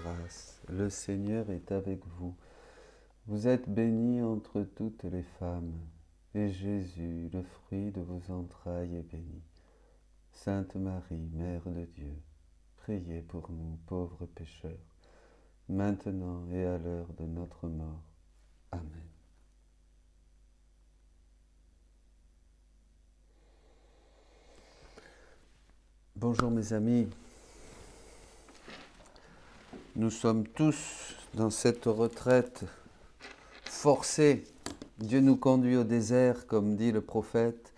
grâce, le Seigneur est avec vous. Vous êtes bénie entre toutes les femmes, et Jésus, le fruit de vos entrailles, est béni. Sainte Marie, Mère de Dieu, priez pour nous pauvres pécheurs, maintenant et à l'heure de notre mort. Amen. Bonjour mes amis. Nous sommes tous dans cette retraite forcée. Dieu nous conduit au désert, comme dit le prophète,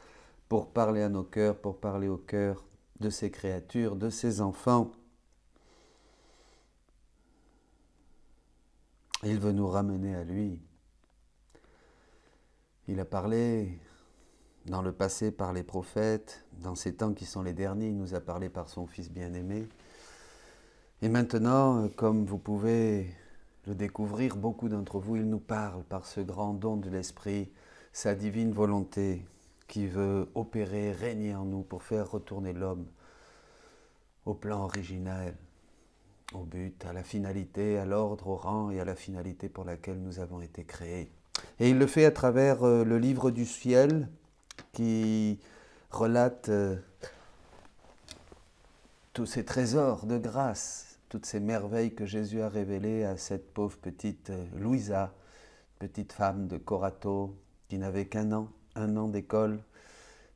pour parler à nos cœurs, pour parler au cœur de ses créatures, de ses enfants. Il veut nous ramener à lui. Il a parlé dans le passé par les prophètes, dans ces temps qui sont les derniers, il nous a parlé par son Fils bien-aimé. Et maintenant, comme vous pouvez le découvrir, beaucoup d'entre vous, il nous parle par ce grand don de l'Esprit, sa divine volonté qui veut opérer, régner en nous pour faire retourner l'homme au plan originel, au but, à la finalité, à l'ordre, au rang et à la finalité pour laquelle nous avons été créés. Et il le fait à travers le livre du ciel qui relate tous ces trésors de grâce, toutes ces merveilles que Jésus a révélées à cette pauvre petite Louisa, petite femme de Corato, qui n'avait qu'un an d'école,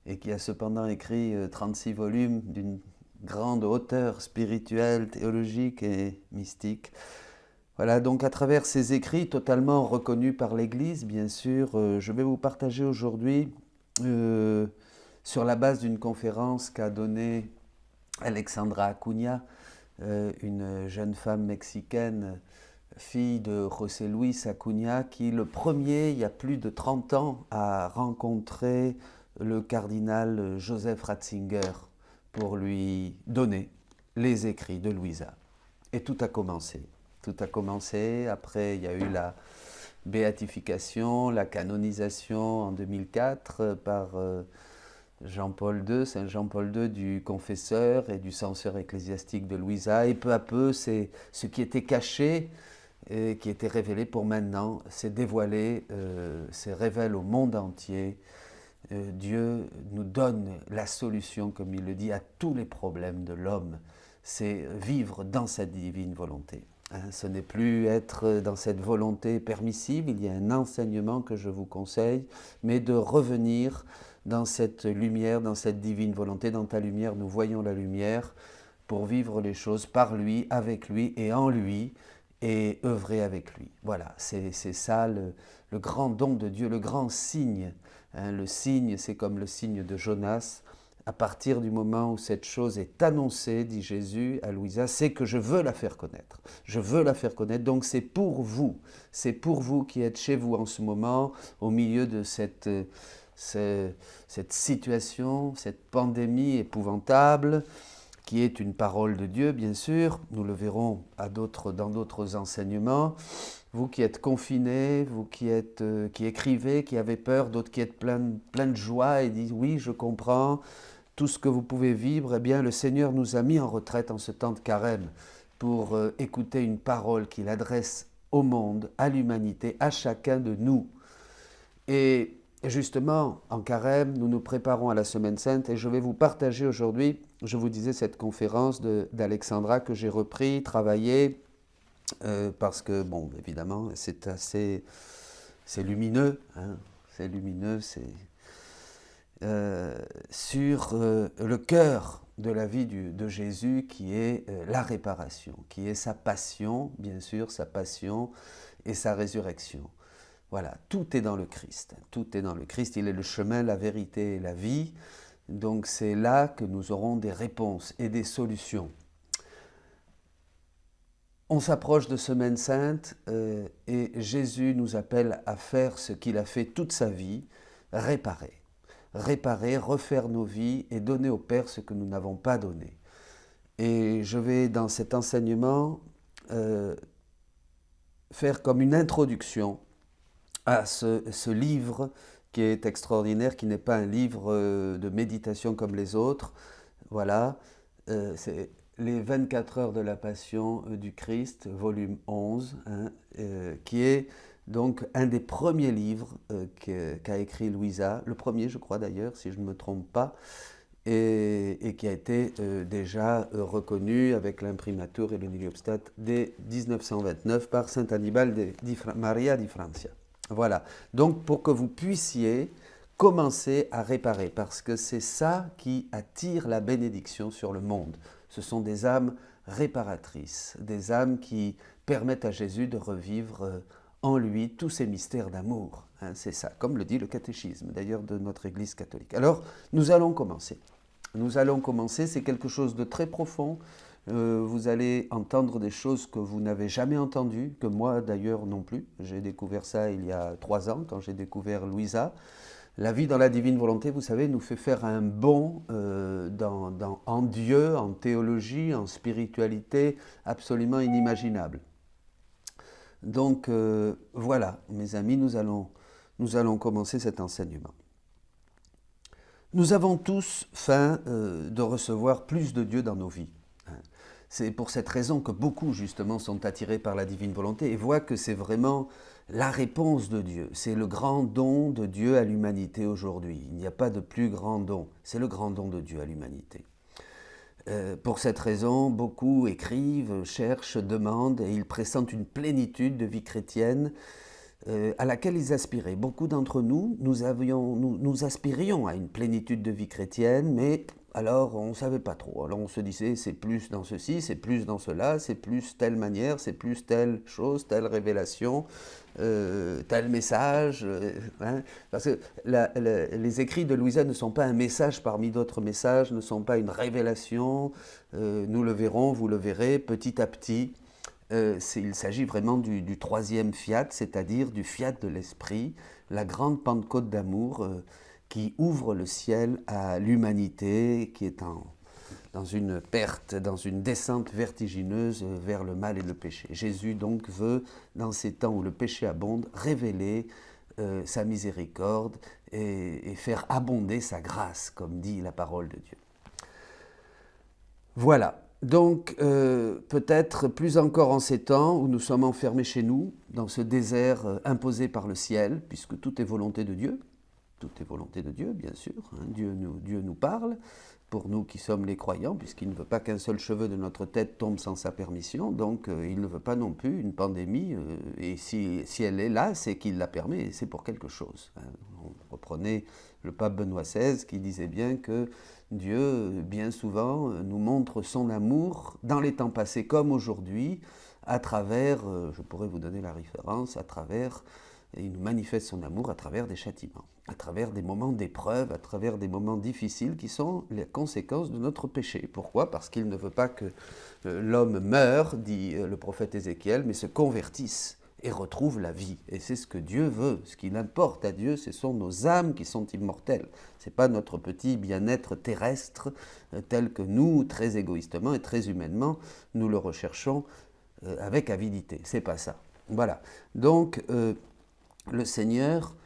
et qui a cependant écrit 36 volumes d'une grande hauteur spirituelle, théologique et mystique. Voilà, donc à travers ces écrits totalement reconnus par l'Église, bien sûr, je vais vous partager aujourd'hui sur la base d'une conférence qu'a donnée Alexandra Acuña, une jeune femme mexicaine, fille de José Luis Acuña, qui le premier, il y a plus de 30 ans, a rencontré le cardinal Joseph Ratzinger pour lui donner les écrits de Louisa. Et tout a commencé. Tout a commencé, après il y a eu la béatification, la canonisation en 2004 par Jean-Paul II, Saint Jean-Paul II du confesseur et du censeur ecclésiastique de Louisa. Et peu à peu, c'est ce qui était caché et qui était révélé pour maintenant, s'est dévoilé, s'est révélé au monde entier. Dieu nous donne la solution, comme il le dit, à tous les problèmes de l'homme. C'est vivre dans sa divine volonté. Ce n'est plus être dans cette volonté permissive, il y a un enseignement que je vous conseille, mais de revenir dans cette lumière, dans cette divine volonté. Dans ta lumière, nous voyons la lumière pour vivre les choses par lui, avec lui et en lui, et œuvrer avec lui. Voilà, c'est ça le grand don de Dieu, le grand signe. Le signe, c'est comme le signe de Jonas. À partir du moment où cette chose est annoncée, dit Jésus à Louisa, c'est que je veux la faire connaître. Je veux la faire connaître, donc c'est pour vous. C'est pour vous qui êtes chez vous en ce moment, au milieu de cette situation, cette pandémie épouvantable, qui est une parole de Dieu, bien sûr. Nous le verrons dans d'autres enseignements. Vous qui êtes confinés, vous qui écrivez, qui avez peur, d'autres qui êtes plein de joie et disent « Oui, je comprends ». Tout ce que vous pouvez vivre, eh bien, le Seigneur nous a mis en retraite en ce temps de carême pour écouter une parole qu'il adresse au monde, à l'humanité, à chacun de nous. Et justement, en carême, nous nous préparons à la Semaine Sainte et je vais vous partager aujourd'hui, je vous disais, cette conférence d'Alexandra que j'ai repris, travaillé, parce que, bon, évidemment, c'est lumineux, hein, c'est lumineux, sur le cœur de la vie de Jésus qui est la réparation, qui est sa passion, bien sûr, sa passion et sa résurrection. Voilà, tout est dans le Christ, tout est dans le Christ, il est le chemin, la vérité et la vie, donc c'est là que nous aurons des réponses et des solutions. On s'approche de Semaine Sainte et Jésus nous appelle à faire ce qu'il a fait toute sa vie, réparer. Réparer, refaire nos vies et donner au Père ce que nous n'avons pas donné. Et je vais dans cet enseignement faire comme une introduction à ce livre qui est extraordinaire, qui n'est pas un livre de méditation comme les autres. Voilà, c'est les 24 heures de la Passion du Christ, volume 11, qui est donc un des premiers livres qu'a écrit Louisa, le premier je crois d'ailleurs, si je ne me trompe pas, et qui a été déjà reconnu avec l'imprimatur et le niliobstat dès 1929 par Saint Annibal Maria di Francia. Voilà, donc pour que vous puissiez commencer à réparer, parce que c'est ça qui attire la bénédiction sur le monde. Ce sont des âmes réparatrices, des âmes qui permettent à Jésus de revivre en lui tous ces mystères d'amour. C'est ça, comme le dit le catéchisme d'ailleurs de notre Église catholique. Alors, nous allons commencer. C'est quelque chose de très profond. Vous allez entendre des choses que vous n'avez jamais entendues, que moi d'ailleurs non plus. J'ai découvert ça il y a 3 ans, quand j'ai découvert Louisa. La vie dans la divine volonté, vous savez, nous fait faire un bond en Dieu, en théologie, en spiritualité, absolument inimaginable. Donc voilà, mes amis, nous allons commencer cet enseignement. Nous avons tous faim de recevoir plus de Dieu dans nos vies. C'est pour cette raison que beaucoup, justement, sont attirés par la divine volonté et voient que c'est vraiment la réponse de Dieu. C'est le grand don de Dieu à l'humanité aujourd'hui. Il n'y a pas de plus grand don. C'est le grand don de Dieu à l'humanité. Pour cette raison, beaucoup écrivent, cherchent, demandent et ils pressentent une plénitude de vie chrétienne à laquelle ils aspiraient. Beaucoup d'entre nous, nous aspirions à une plénitude de vie chrétienne, mais alors on ne savait pas trop. Alors on se disait, c'est plus dans ceci, c'est plus dans cela, c'est plus telle manière, c'est plus telle chose, telle révélation, tel message. Parce que les écrits de Louisa ne sont pas un message parmi d'autres messages, ne sont pas une révélation. Nous le verrons, vous le verrez, petit à petit. Il s'agit vraiment du troisième fiat, c'est-à-dire du fiat de l'esprit, la grande Pentecôte d'amour qui ouvre le ciel à l'humanité qui est dans une perte, dans une descente vertigineuse vers le mal et le péché. Jésus donc veut, dans ces temps où le péché abonde, révéler sa miséricorde et faire abonder sa grâce, comme dit la parole de Dieu. Voilà. Donc, peut-être plus encore en ces temps où nous sommes enfermés chez nous, dans ce désert imposé par le ciel, puisque tout est volonté de Dieu, bien sûr, Dieu nous parle, pour nous qui sommes les croyants, puisqu'il ne veut pas qu'un seul cheveu de notre tête tombe sans sa permission, donc il ne veut pas non plus une pandémie, et si elle est là, c'est qu'il la permet, et c'est pour quelque chose. On reprenait le pape Benoît XVI qui disait bien que Dieu, bien souvent, nous montre son amour dans les temps passés comme aujourd'hui, à travers, je pourrais vous donner la référence, il nous manifeste son amour à travers des châtiments, à travers des moments d'épreuve, à travers des moments difficiles qui sont les conséquences de notre péché. Pourquoi ? Parce qu'il ne veut pas que l'homme meure, dit le prophète Ézéchiel, mais se convertisse et retrouve la vie. Et c'est ce que Dieu veut. Ce qu'il importe à Dieu, ce sont nos âmes qui sont immortelles. Ce n'est pas notre petit bien-être terrestre tel que nous, très égoïstement et très humainement, nous le recherchons avec avidité. C'est pas ça. Voilà. Donc, le Seigneur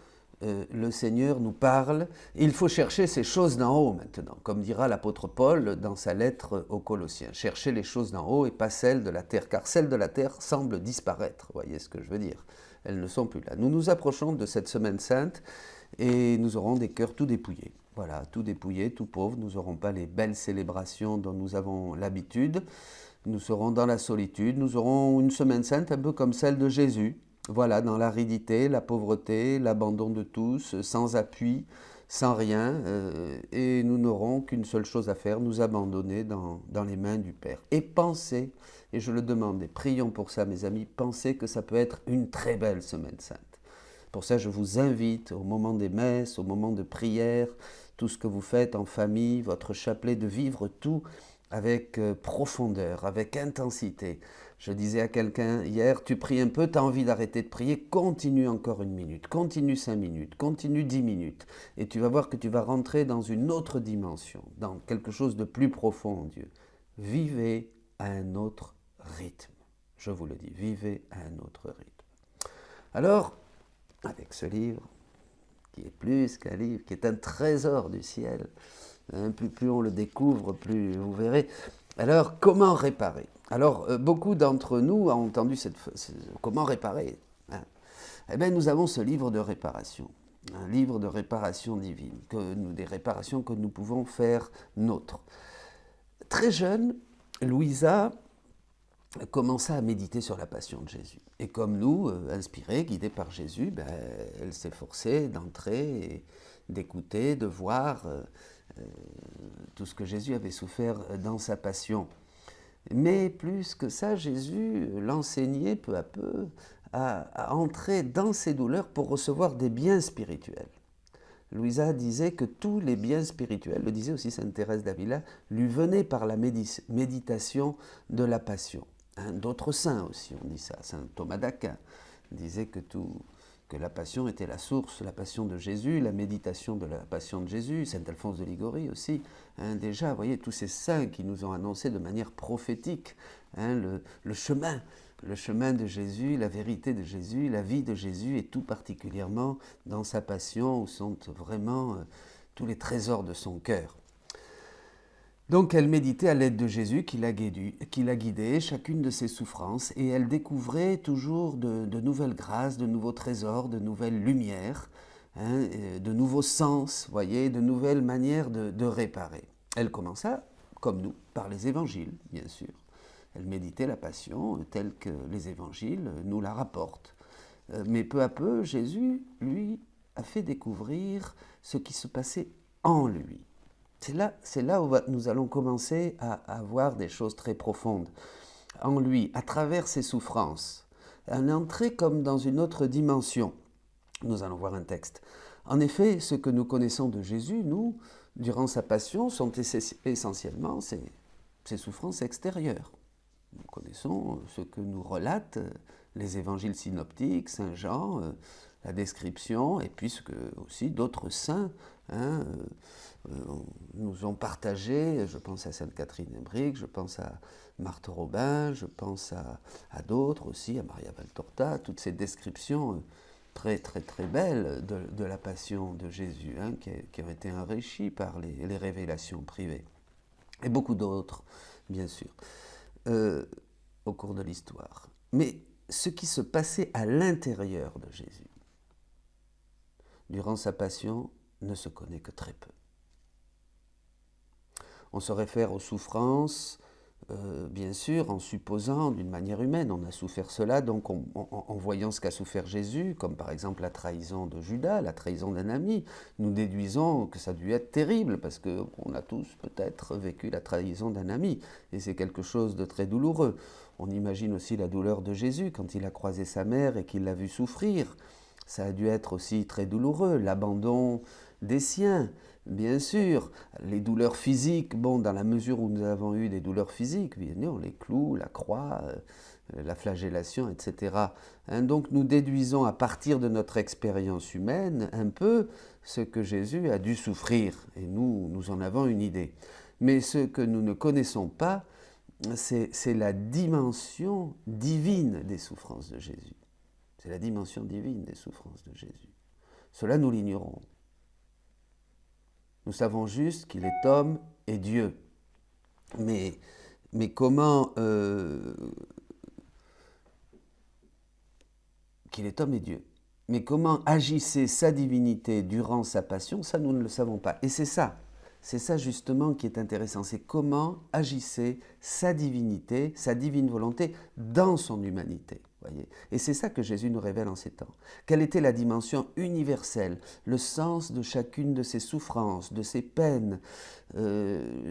nous parle. Il faut chercher ces choses d'en haut maintenant, comme dira l'apôtre Paul dans sa lettre aux Colossiens. Chercher les choses d'en haut et pas celles de la terre, car celles de la terre semblent disparaître. Vous voyez ce que je veux dire ? Elles ne sont plus là. Nous nous approchons de cette semaine sainte et nous aurons des cœurs tout dépouillés. Voilà, tout dépouillés, tout pauvres. Nous n'aurons pas les belles célébrations dont nous avons l'habitude. Nous serons dans la solitude. Nous aurons une semaine sainte un peu comme celle de Jésus. Voilà, dans l'aridité, la pauvreté, l'abandon de tous, sans appui, sans rien, et nous n'aurons qu'une seule chose à faire, nous abandonner dans les mains du Père. Et pensez, et je le demande, et prions pour ça mes amis, pensez que ça peut être une très belle semaine sainte. Pour ça, je vous invite au moment des messes, au moment de prière, tout ce que vous faites en famille, votre chapelet, de vivre tout avec profondeur, avec intensité. Je disais à quelqu'un hier, tu pries un peu, tu as envie d'arrêter de prier, continue encore 1 minute, continue 5 minutes, continue 10 minutes. Et tu vas voir que tu vas rentrer dans une autre dimension, dans quelque chose de plus profond en Dieu. Vivez à un autre rythme. Je vous le dis, vivez à un autre rythme. Alors, avec ce livre, qui est plus qu'un livre, qui est un trésor du ciel, plus on le découvre, plus vous verrez, Alors, comment réparer? Alors, beaucoup d'entre nous ont entendu comment réparer, hein? Eh bien, nous avons ce livre de réparation, un livre de réparation divine, des réparations que nous pouvons faire nôtres. Très jeune, Louisa commença à méditer sur la passion de Jésus. Et comme nous, inspirée, guidée par Jésus, ben, elle s'efforçait d'entrer, et d'écouter, de voir tout ce que Jésus avait souffert dans sa passion. Mais plus que ça, Jésus l'enseignait peu à peu à entrer dans ses douleurs pour recevoir des biens spirituels. Louisa disait que tous les biens spirituels, le disait aussi Sainte Thérèse d'Avila, lui venaient par la méditation de la passion. Hein, d'autres saints aussi ont dit ça. Saint Thomas d'Aquin disait que la passion était la source, la passion de Jésus, la méditation de la passion de Jésus, Saint Alphonse de Ligorie aussi. Hein, déjà, vous voyez, tous ces saints qui nous ont annoncé de manière prophétique le chemin de Jésus, la vérité de Jésus, la vie de Jésus, et tout particulièrement dans sa passion, où sont vraiment tous les trésors de son cœur. Donc elle méditait à l'aide de Jésus qui l'a guidée, chacune de ses souffrances, et elle découvrait toujours de nouvelles grâces, de nouveaux trésors, de nouvelles lumières, hein, de nouveaux sens, voyez, de nouvelles manières de réparer. Elle commença, comme nous, par les évangiles, bien sûr. Elle méditait la passion telle que les évangiles nous la rapportent. Mais peu à peu, Jésus, lui, a fait découvrir ce qui se passait en lui. C'est là où nous allons commencer à voir des choses très profondes. En lui, à travers ses souffrances, elle est entrée comme dans une autre dimension. Nous allons voir un texte. En effet, ce que nous connaissons de Jésus, nous, durant sa passion, sont essentiellement ses souffrances extérieures. Nous connaissons ce que nous relatent les évangiles synoptiques, Saint Jean, la description, et puis ce que aussi d'autres saints nous ont partagé. Je pense à Sainte Catherine Emmerich, je pense à Marthe Robin, je pense à d'autres aussi, à Maria Valtorta, toutes ces descriptions très très très belles de la passion de Jésus, qui ont été enrichies par les révélations privées. Et beaucoup d'autres, bien sûr. Au cours de l'histoire. Mais ce qui se passait à l'intérieur de Jésus, durant sa passion, ne se connaît que très peu. On se réfère aux souffrances, bien sûr, en supposant d'une manière humaine. On a souffert cela, donc en voyant ce qu'a souffert Jésus, comme par exemple la trahison de Judas, la trahison d'un ami, nous déduisons que ça a dû être terrible, parce qu'on a tous peut-être vécu la trahison d'un ami, et c'est quelque chose de très douloureux. On imagine aussi la douleur de Jésus quand il a croisé sa mère et qu'il l'a vu souffrir. Ça a dû être aussi très douloureux, l'abandon des siens, bien sûr, les douleurs physiques, bon, dans la mesure où nous avons eu des douleurs physiques, bien sûr, les clous, la croix, la flagellation, etc. Donc nous déduisons à partir de notre expérience humaine un peu ce que Jésus a dû souffrir, et nous en avons une idée. Mais ce que nous ne connaissons pas, c'est la dimension divine des souffrances de Jésus. C'est la dimension divine des souffrances de Jésus. Cela, nous l'ignorons. Nous savons juste qu'il est homme et Dieu. Mais comment... qu'il est homme et Dieu. Mais comment agissait sa divinité durant sa passion, ça nous ne le savons pas. Et c'est ça justement qui est intéressant. C'est comment agissait sa divinité, sa divine volonté dans son humanité. Voyez. Et c'est ça que Jésus nous révèle en ces temps. Quelle était la dimension universelle, le sens de chacune de ses souffrances, de ses peines,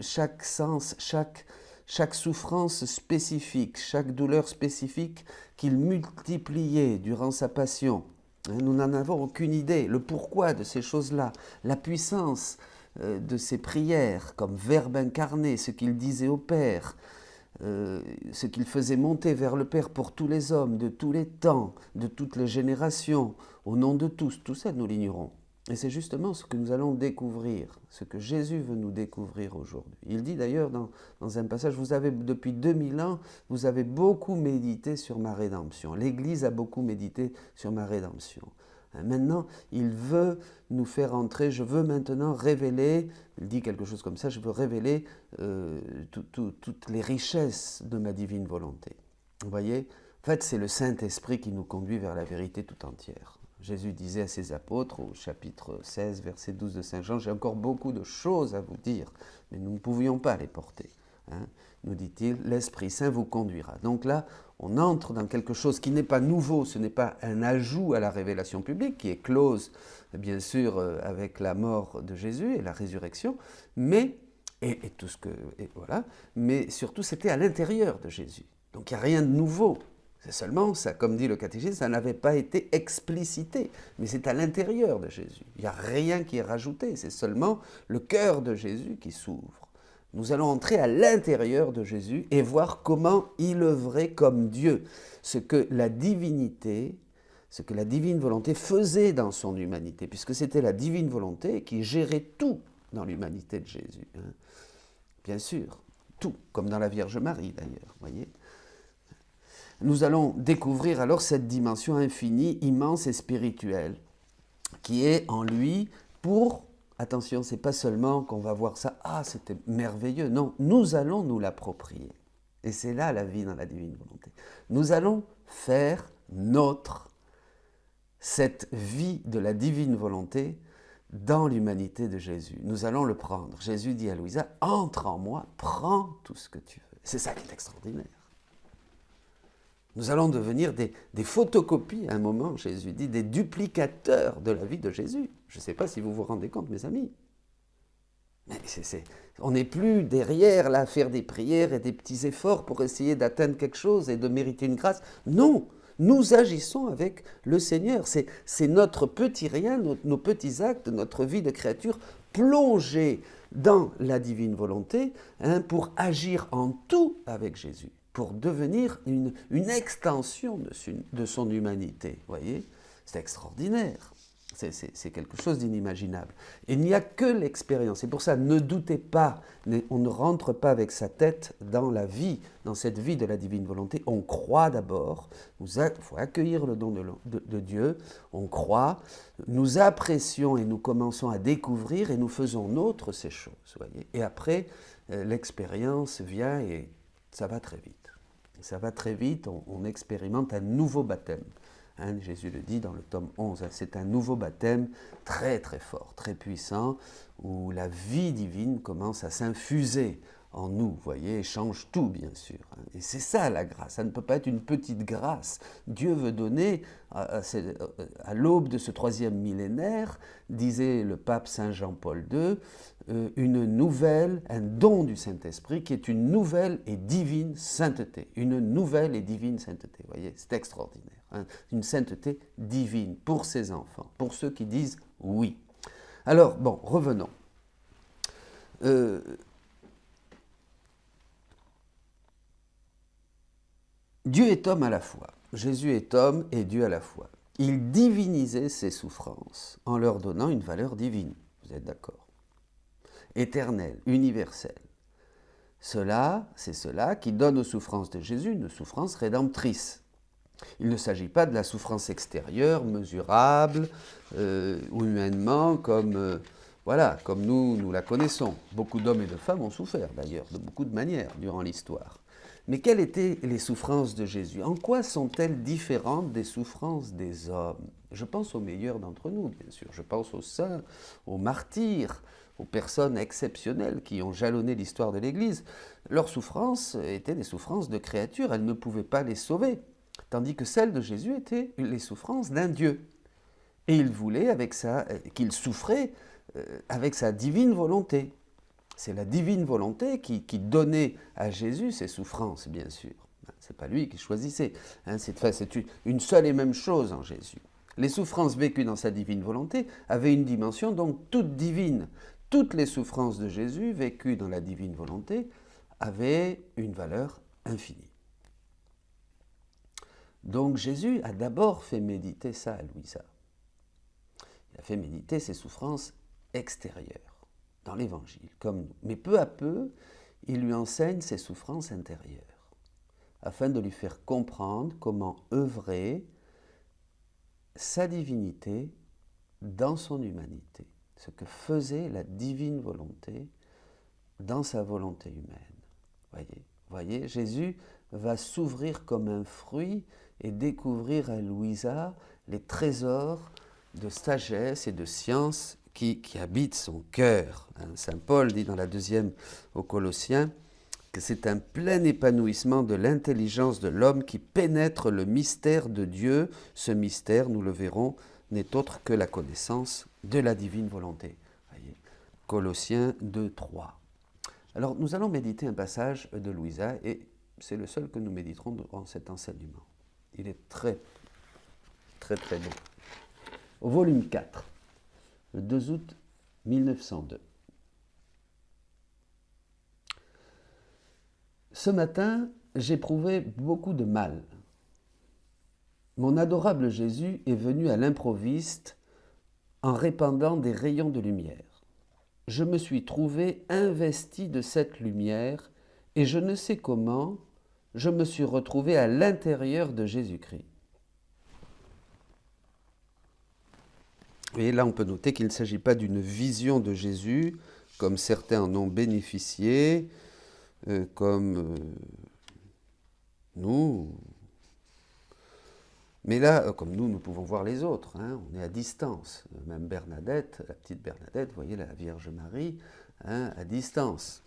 chaque sens, chaque souffrance spécifique, chaque douleur spécifique qu'il multipliait durant sa passion. Nous n'en avons aucune idée. Le pourquoi de ces choses-là, la puissance de ses prières comme Verbe incarné, ce qu'il disait au Père, ce qu'il faisait monter vers le Père pour tous les hommes, de tous les temps, de toutes les générations, au nom de tous, tout ça nous l'ignorons. Et c'est justement ce que nous allons découvrir, ce que Jésus veut nous découvrir aujourd'hui. Il dit d'ailleurs dans un passage, depuis 2000 ans, vous avez beaucoup médité sur ma rédemption. L'Église a beaucoup médité sur ma rédemption. Maintenant, il veut nous faire entrer, je veux maintenant révéler, il dit quelque chose comme ça, je veux révéler toutes les richesses de ma divine volonté. Vous voyez, en fait, c'est le Saint-Esprit qui nous conduit vers la vérité tout entière. Jésus disait à ses apôtres au chapitre 16, verset 12 de Saint Jean, « J'ai encore beaucoup de choses à vous dire, mais nous ne pouvions pas les porter. » Nous dit-il, l'Esprit Saint vous conduira. Donc là, on entre dans quelque chose qui n'est pas nouveau, ce n'est pas un ajout à la révélation publique, qui est close, bien sûr, avec la mort de Jésus et la résurrection, mais, voilà, mais surtout c'était à l'intérieur de Jésus. Donc il n'y a rien de nouveau. C'est seulement ça, comme dit le catéchisme, ça n'avait pas été explicité, mais c'est à l'intérieur de Jésus. Il n'y a rien qui est rajouté, c'est seulement le cœur de Jésus qui s'ouvre. Nous allons entrer à l'intérieur de Jésus et voir comment il œuvrait comme Dieu, ce que la divinité, ce que la divine volonté faisait dans son humanité, puisque c'était la divine volonté qui gérait tout dans l'humanité de Jésus. Bien sûr, tout, comme dans la Vierge Marie d'ailleurs, voyez. Nous allons découvrir alors cette dimension infinie, immense et spirituelle qui est en lui pour, attention, c'est pas seulement qu'on va voir ça, ah c'était merveilleux, non, nous allons nous l'approprier. Et c'est là la vie dans la divine volonté. Nous allons faire nôtre cette vie de la divine volonté dans l'humanité de Jésus. Nous allons le prendre. Jésus dit à Louisa, entre en moi, prends tout ce que tu veux. C'est ça qui est extraordinaire. Nous allons devenir des photocopies, à un moment, Jésus dit, des duplicateurs de la vie de Jésus. Je ne sais pas si vous vous rendez compte, mes amis. Mais on n'est plus derrière là, à faire des prières et des petits efforts pour essayer d'atteindre quelque chose et de mériter une grâce. Non, nous agissons avec le Seigneur. C'est notre petit rien, nos petits actes, notre vie de créature plongée dans la divine volonté pour agir en tout avec Jésus, pour devenir une extension de son humanité. Vous voyez, c'est extraordinaire. C'est quelque chose d'inimaginable. Il n'y a que l'expérience. C'est pour ça, ne doutez pas, on ne rentre pas avec sa tête dans la vie, dans cette vie de la divine volonté. On croit d'abord, il faut accueillir le don de Dieu, on croit, nous apprécions et nous commençons à découvrir et nous faisons nôtres ces choses. Voyez. Et après, l'expérience vient et ça va très vite. Ça va très vite, on expérimente un nouveau baptême. Jésus le dit dans le tome 11, c'est un nouveau baptême très très fort, très puissant, où la vie divine commence à s'infuser en nous, vous voyez, et change tout bien sûr. Et c'est ça la grâce, ça ne peut pas être une petite grâce. Dieu veut donner, à l'aube de ce 3e millénaire, disait le pape Saint Jean-Paul II, un don du Saint-Esprit qui est une nouvelle et divine sainteté. Une nouvelle et divine sainteté, vous voyez, c'est extraordinaire. Une sainteté divine pour ses enfants, pour ceux qui disent oui. Alors, bon, revenons. Dieu est homme à la fois. Jésus est homme et Dieu à la fois. Il divinisait ses souffrances en leur donnant une valeur divine. Vous êtes d'accord? Éternelle, universelle. C'est cela qui donne aux souffrances de Jésus une souffrance rédemptrice. Il ne s'agit pas de la souffrance extérieure, mesurable, ou humainement, comme nous la connaissons. Beaucoup d'hommes et de femmes ont souffert, d'ailleurs, de beaucoup de manières, durant l'histoire. Mais quelles étaient les souffrances de Jésus? En quoi sont-elles différentes des souffrances des hommes? Je pense aux meilleurs d'entre nous, bien sûr. Je pense aux saints, aux martyrs, aux personnes exceptionnelles qui ont jalonné l'histoire de l'Église. Leurs souffrances étaient des souffrances de créatures, elles ne pouvaient pas les sauver. Tandis que celles de Jésus étaient les souffrances d'un Dieu. Et il voulait qu'il souffrait avec sa divine volonté. C'est la divine volonté qui donnait à Jésus ses souffrances, bien sûr. Ce n'est pas lui qui choisissait. C'est une seule et même chose en Jésus. Les souffrances vécues dans sa divine volonté avaient une dimension donc toute divine. Toutes les souffrances de Jésus vécues dans la divine volonté avaient une valeur infinie. Donc Jésus a d'abord fait méditer ça à Louisa. Il a fait méditer ses souffrances extérieures, dans l'Évangile, comme nous. Mais peu à peu, il lui enseigne ses souffrances intérieures, afin de lui faire comprendre comment œuvrer sa divinité dans son humanité, ce que faisait la divine volonté dans sa volonté humaine. Voyez, Jésus va s'ouvrir comme un fruit et découvrir à Louisa les trésors de sagesse et de science qui habitent son cœur. Saint Paul dit dans la 2e aux Colossiens que c'est un plein épanouissement de l'intelligence de l'homme qui pénètre le mystère de Dieu. Ce mystère, nous le verrons, n'est autre que la connaissance de la divine volonté. Voyez, Colossiens 2, 3. Alors, nous allons méditer un passage de Louisa, et c'est le seul que nous méditerons durant cet enseignement. Il est très, très, très beau. Au volume 4, le 2 août 1902. Ce matin, j'éprouvais beaucoup de mal. Mon adorable Jésus est venu à l'improviste en répandant des rayons de lumière. Je me suis trouvé investi de cette lumière et je ne sais comment, je me suis retrouvé à l'intérieur de Jésus-Christ. Et là, on peut noter qu'il ne s'agit pas d'une vision de Jésus, comme certains en ont bénéficié, comme nous. Mais là, comme nous pouvons voir les autres, on est à distance. Même Bernadette, la petite Bernadette, vous voyez la Vierge Marie, à distance.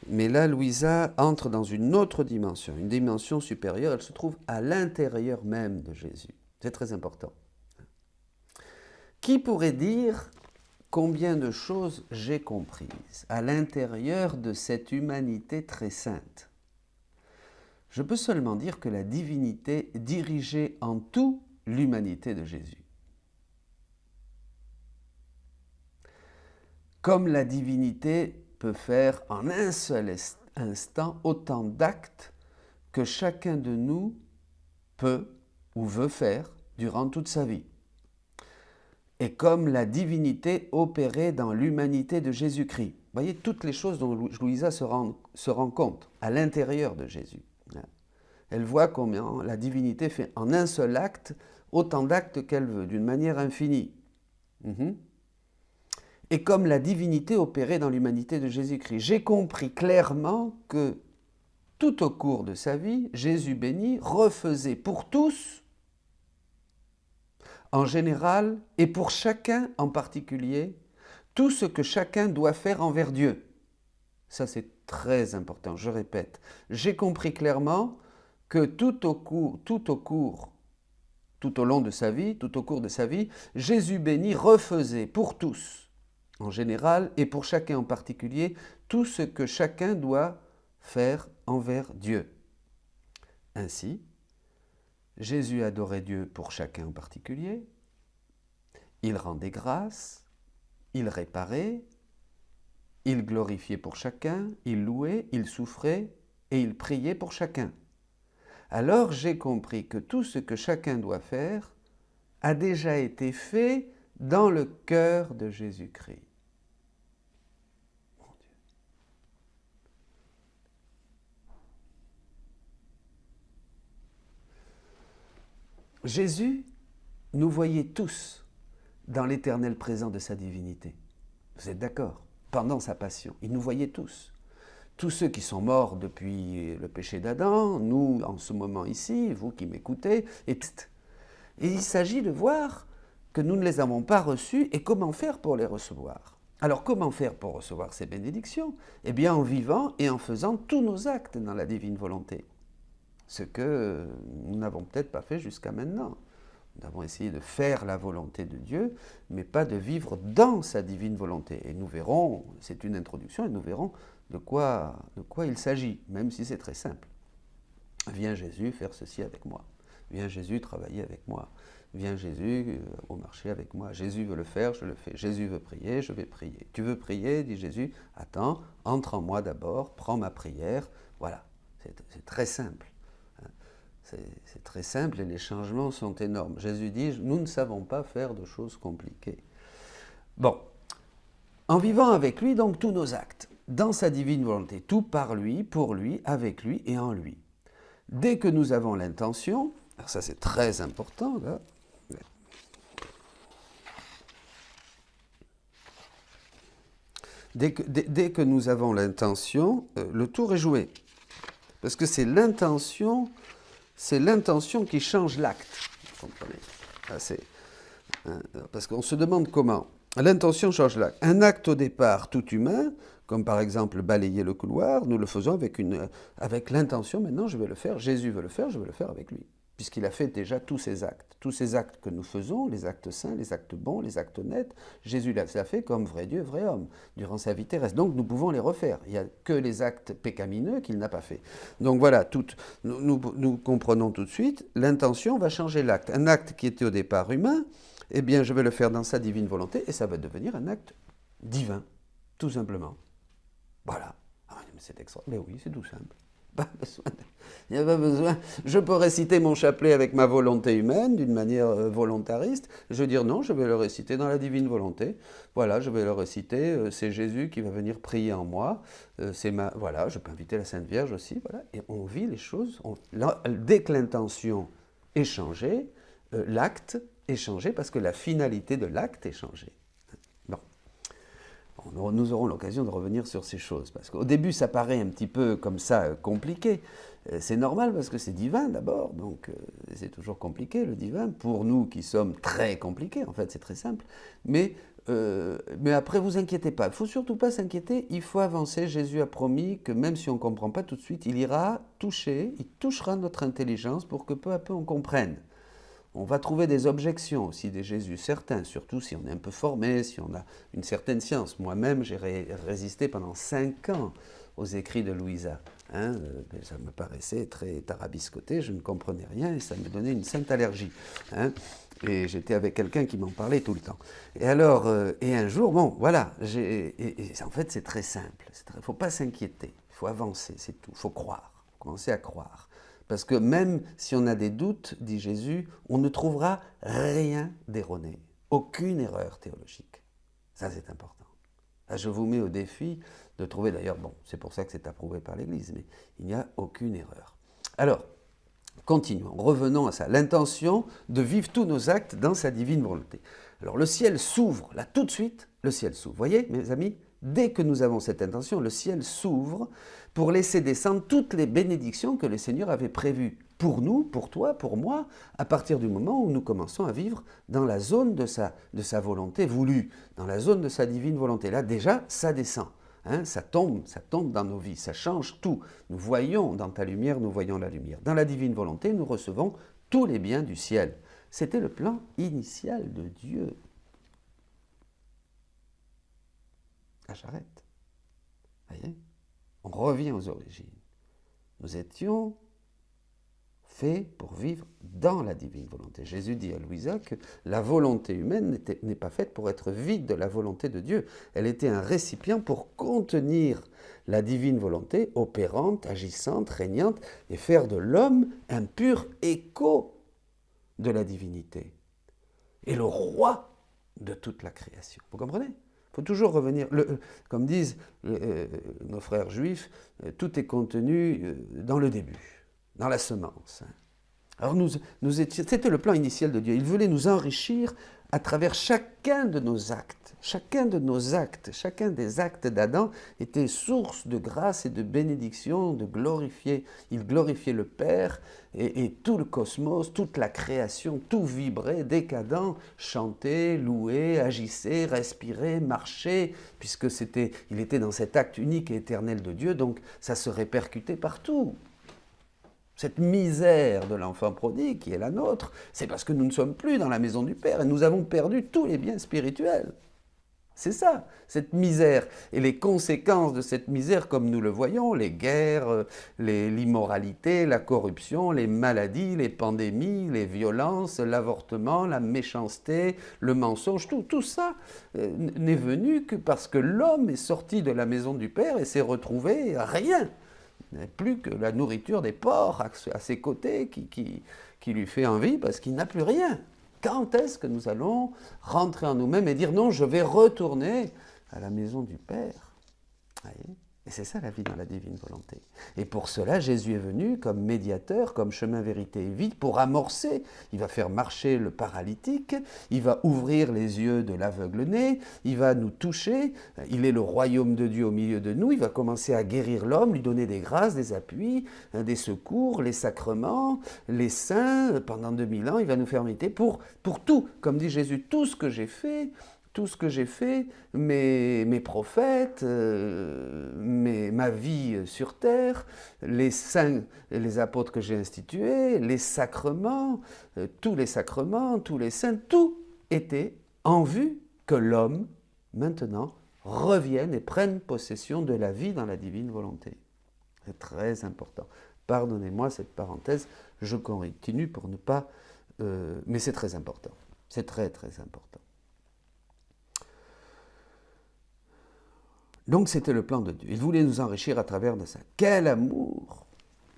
Mais là, Louisa entre dans une autre dimension, une dimension supérieure. Elle se trouve à l'intérieur même de Jésus. C'est très important. Qui pourrait dire combien de choses j'ai comprises à l'intérieur de cette humanité très sainte? Je peux seulement dire que la divinité dirigeait en tout l'humanité de Jésus. Comme la divinité peut faire en un seul instant autant d'actes que chacun de nous peut ou veut faire durant toute sa vie. Et comme la divinité opérait dans l'humanité de Jésus-Christ. Vous voyez toutes les choses dont Louisa se rend compte à l'intérieur de Jésus. Elle voit combien la divinité fait en un seul acte autant d'actes qu'elle veut, d'une manière infinie. Et comme la divinité opérait dans l'humanité de Jésus-Christ, j'ai compris clairement que tout au cours de sa vie, Jésus béni refaisait pour tous, en général, et pour chacun en particulier, tout ce que chacun doit faire envers Dieu. Ça, c'est très important, je répète. J'ai compris clairement que tout au long de sa vie, tout au cours de sa vie, Jésus béni refaisait pour tous, en général, et pour chacun en particulier, tout ce que chacun doit faire envers Dieu. Ainsi, Jésus adorait Dieu pour chacun en particulier, il rendait grâce, il réparait, il glorifiait pour chacun, il louait, il souffrait et il priait pour chacun. Alors j'ai compris que tout ce que chacun doit faire a déjà été fait dans le cœur de Jésus-Christ. Mon Dieu. Jésus nous voyait tous dans l'éternel présent de sa divinité. Vous êtes d'accord? Pendant sa passion, il nous voyait tous. Tous ceux qui sont morts depuis le péché d'Adam, nous en ce moment ici, vous qui m'écoutez, et il s'agit de voir que nous ne les avons pas reçus et comment faire pour les recevoir. Alors comment faire pour recevoir ces bénédictions? Eh bien en vivant et en faisant tous nos actes dans la divine volonté. Ce que nous n'avons peut-être pas fait jusqu'à maintenant. Nous avons essayé de faire la volonté de Dieu, mais pas de vivre dans sa divine volonté. Et nous verrons, c'est une introduction, et nous verrons de quoi il s'agit, même si c'est très simple. Viens Jésus faire ceci avec moi. Viens Jésus travailler avec moi. Viens Jésus au marché avec moi. Jésus veut le faire, je le fais. Jésus veut prier, je vais prier. Tu veux prier, dit Jésus, attends, entre en moi d'abord, prends ma prière. Voilà, c'est très simple. C'est très simple et les changements sont énormes. Jésus dit, nous ne savons pas faire de choses compliquées. Bon, en vivant avec lui, donc, tous nos actes, dans sa divine volonté, tout par lui, pour lui, avec lui et en lui. Dès que nous avons l'intention, Alors ça c'est très important là. Dès que nous avons l'intention, le tour est joué. Parce que c'est l'intention qui change l'acte. Vous comprenez? Parce qu'on se demande comment. L'intention change l'acte. Un acte au départ tout humain, comme par exemple balayer le couloir, nous le faisons avec l'intention, maintenant je vais le faire, Jésus veut le faire, je vais le faire avec lui. Puisqu'il a fait déjà tous ces actes. Tous ces actes que nous faisons, les actes saints, les actes bons, les actes nets, Jésus l'a fait comme vrai Dieu, vrai homme, durant sa vie terrestre. Donc nous pouvons les refaire. Il n'y a que les actes pécamineux qu'il n'a pas fait. Donc voilà, nous comprenons tout de suite, l'intention va changer l'acte. Un acte qui était au départ humain, eh bien je vais le faire dans sa divine volonté et ça va devenir un acte divin, tout simplement. Voilà. Ah, mais c'est extraordinaire. Mais oui, c'est tout simple. Il n'y a pas besoin. Je peux réciter mon chapelet avec ma volonté humaine, d'une manière volontariste. Je veux dire non, je vais le réciter dans la divine volonté. Voilà, je vais le réciter. C'est Jésus qui va venir prier en moi. Voilà, je peux inviter la Sainte Vierge aussi. Voilà, et on vit les choses. Dès que l'intention est changée, l'acte est changé parce que la finalité de l'acte est changée. Nous aurons l'occasion de revenir sur ces choses, parce qu'au début ça paraît un petit peu comme ça compliqué. C'est normal parce que c'est divin d'abord, donc c'est toujours compliqué le divin, pour nous qui sommes très compliqués, en fait c'est très simple. Mais après vous inquiétez pas, il ne faut surtout pas s'inquiéter, il faut avancer. Jésus a promis que même si on ne comprend pas tout de suite, il touchera notre intelligence pour que peu à peu on comprenne. On va trouver des objections aussi de Jésus, certains, surtout si on est un peu formé, si on a une certaine science. Moi-même, j'ai résisté pendant 5 ans aux écrits de Louisa. Ça me paraissait très tarabiscoté, je ne comprenais rien et ça me donnait une sainte allergie. Et j'étais avec quelqu'un qui m'en parlait tout le temps. Et alors, et un jour, bon, voilà, en fait c'est très simple. Il ne faut pas s'inquiéter, il faut avancer, c'est tout. Il faut croire, commencer à croire. Parce que même si on a des doutes, dit Jésus, on ne trouvera rien d'erroné, aucune erreur théologique. Ça, c'est important. Là, je vous mets au défi de trouver, d'ailleurs, bon, c'est pour ça que c'est approuvé par l'Église, mais il n'y a aucune erreur. Alors, continuons, revenons à ça. L'intention de vivre tous nos actes dans sa divine volonté. Alors, le ciel s'ouvre, là, tout de suite, le ciel s'ouvre. Vous voyez, mes amis, dès que nous avons cette intention, le ciel s'ouvre pour laisser descendre toutes les bénédictions que le Seigneur avait prévues pour nous, pour toi, pour moi, à partir du moment où nous commençons à vivre dans la zone de sa volonté voulue, dans la zone de sa divine volonté. Là, déjà, ça descend. Ça tombe dans nos vies, ça change tout. Nous voyons dans ta lumière, nous voyons la lumière. Dans la divine volonté, nous recevons tous les biens du ciel. C'était le plan initial de Dieu. Ah, j'arrête. Voyez ? On revient aux origines. Nous étions faits pour vivre dans la divine volonté. Jésus dit à Louisa que la volonté humaine n'est pas faite pour être vide de la volonté de Dieu. Elle était un récipient pour contenir la divine volonté, opérante, agissante, régnante, et faire de l'homme un pur écho de la divinité. Et le roi de toute la création. Vous comprenez ? Il faut toujours revenir, comme disent nos frères juifs, tout est contenu dans le début, dans la semence. Alors c'était le plan initial de Dieu. Il voulait nous enrichir à travers chacun de nos actes. Chacun des actes d'Adam était source de grâce et de bénédiction, de glorifier. Il glorifiait le Père et tout le cosmos, toute la création, tout vibrait, décadent, chantait, louait, agissait, respirait, marchait, puisque il était dans cet acte unique et éternel de Dieu, donc ça se répercutait partout. Cette misère de l'enfant prodigue qui est la nôtre, c'est parce que nous ne sommes plus dans la maison du Père et nous avons perdu tous les biens spirituels. C'est ça, cette misère. Et les conséquences de cette misère, comme nous le voyons, les guerres, l'immoralité, la corruption, les maladies, les pandémies, les violences, l'avortement, la méchanceté, le mensonge, tout ça n'est venu que parce que l'homme est sorti de la maison du Père et s'est retrouvé à rien. Il n'y a plus que la nourriture des porcs à ses côtés qui lui fait envie parce qu'il n'a plus rien. Quand est-ce que nous allons rentrer en nous-mêmes et dire non, je vais retourner à la maison du Père ? Voyez ? Et c'est ça la vie dans la divine volonté. Et pour cela, Jésus est venu comme médiateur, comme chemin, vérité et vie, pour amorcer. Il va faire marcher le paralytique, il va ouvrir les yeux de l'aveugle-né, il va nous toucher, il est le royaume de Dieu au milieu de nous, il va commencer à guérir l'homme, lui donner des grâces, des appuis, des secours, les sacrements, les saints. Pendant 2000 ans, il va nous faire méditer pour tout. Comme dit Jésus, tout ce que j'ai fait, mes prophètes, ma vie sur terre, les saints et les apôtres que j'ai institués, les sacrements, tous les saints, tout était en vue que l'homme, maintenant, revienne et prenne possession de la vie dans la divine volonté. C'est très important. Pardonnez-moi cette parenthèse, je continue pour ne pas... mais c'est très important. C'est très très important. Donc c'était le plan de Dieu. Il voulait nous enrichir à travers de ça. Quel amour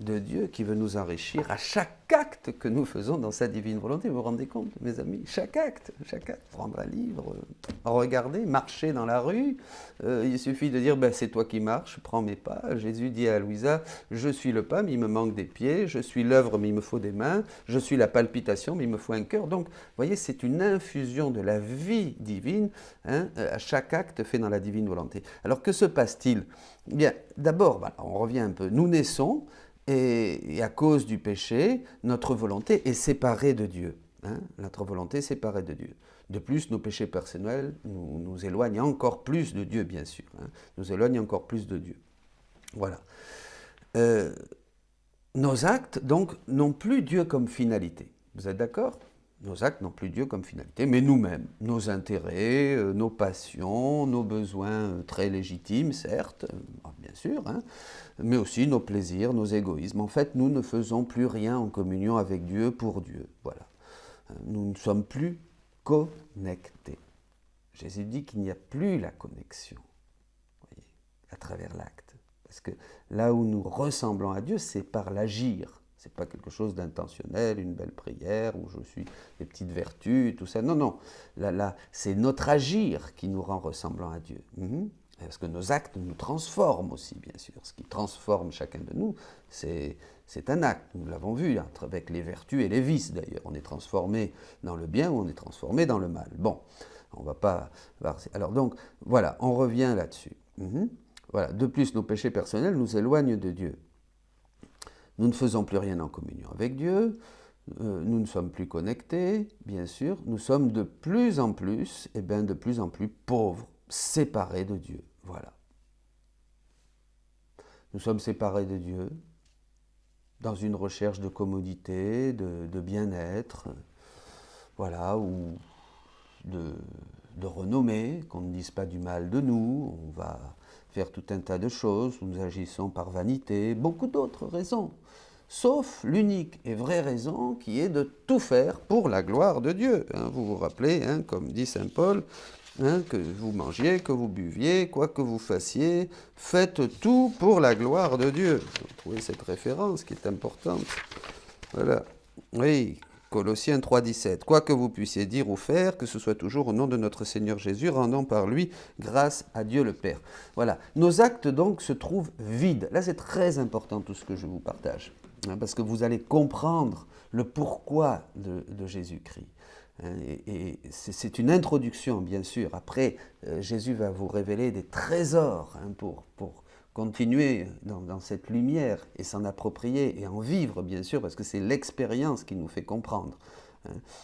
de Dieu qui veut nous enrichir à chaque acte que nous faisons dans sa divine volonté. Vous vous rendez compte, mes amis? Chaque acte. Prendre un livre, regarder, marcher dans la rue. Il suffit de dire, c'est toi qui marches, prends mes pas. Jésus dit à Louisa, je suis le pas, mais il me manque des pieds. Je suis l'œuvre, mais il me faut des mains. Je suis la palpitation, mais il me faut un cœur. Donc, vous voyez, c'est une infusion de la vie divine, à chaque acte fait dans la divine volonté. Alors, que se passe-t-il? Bien, d'abord, on revient un peu. Nous naissons, et à cause du péché, notre volonté est séparée de Dieu. Notre volonté est séparée de Dieu. De plus, nos péchés personnels nous éloignent encore plus de Dieu, bien sûr. Nous éloignent encore plus de Dieu. Voilà. Nos actes, donc, n'ont plus Dieu comme finalité. Vous êtes d'accord? Nos actes n'ont plus Dieu comme finalité, mais nous-mêmes, nos intérêts, nos passions, nos besoins très légitimes, certes, bien sûr, mais aussi nos plaisirs, nos égoïsmes. En fait, nous ne faisons plus rien en communion avec Dieu pour Dieu. Voilà. Nous ne sommes plus connectés. Jésus dit qu'il n'y a plus la connexion, voyez, à travers l'acte. Parce que là où nous ressemblons à Dieu, c'est par l'agir. Ce n'est pas quelque chose d'intentionnel, une belle prière, où je suis des petites vertus, tout ça. Non, non. Là, c'est notre agir qui nous rend ressemblant à Dieu. Parce que nos actes nous transforment aussi, bien sûr. Ce qui transforme chacun de nous, c'est un acte. Nous l'avons vu, avec les vertus et les vices, d'ailleurs. On est transformé dans le bien ou on est transformé dans le mal. Bon, on ne va pas... Alors donc, voilà, on revient là-dessus. Voilà. De plus, nos péchés personnels nous éloignent de Dieu. Nous ne faisons plus rien en communion avec Dieu, nous ne sommes plus connectés, bien sûr, nous sommes de plus en plus pauvres, séparés de Dieu. Voilà. Nous sommes séparés de Dieu dans une recherche de commodité, de bien-être, voilà, ou de renommée, qu'on ne dise pas du mal de nous, on va faire tout un tas de choses, nous agissons par vanité, beaucoup d'autres raisons, sauf l'unique et vraie raison qui est de tout faire pour la gloire de Dieu. Vous vous rappelez, comme dit saint Paul, que vous mangiez, que vous buviez, quoi que vous fassiez, faites tout pour la gloire de Dieu. Vous trouvez cette référence qui est importante. Voilà. Oui. Colossiens 3,17. Quoi que vous puissiez dire ou faire, que ce soit toujours au nom de notre Seigneur Jésus, rendant par lui grâce à Dieu le Père. Voilà. Nos actes donc se trouvent vides. Là, c'est très important tout ce que je vous partage, parce que vous allez comprendre le pourquoi de Jésus-Christ. Et c'est une introduction, bien sûr. Après, Jésus va vous révéler des trésors pour continuer dans cette lumière et s'en approprier et en vivre, bien sûr, parce que c'est l'expérience qui nous fait comprendre.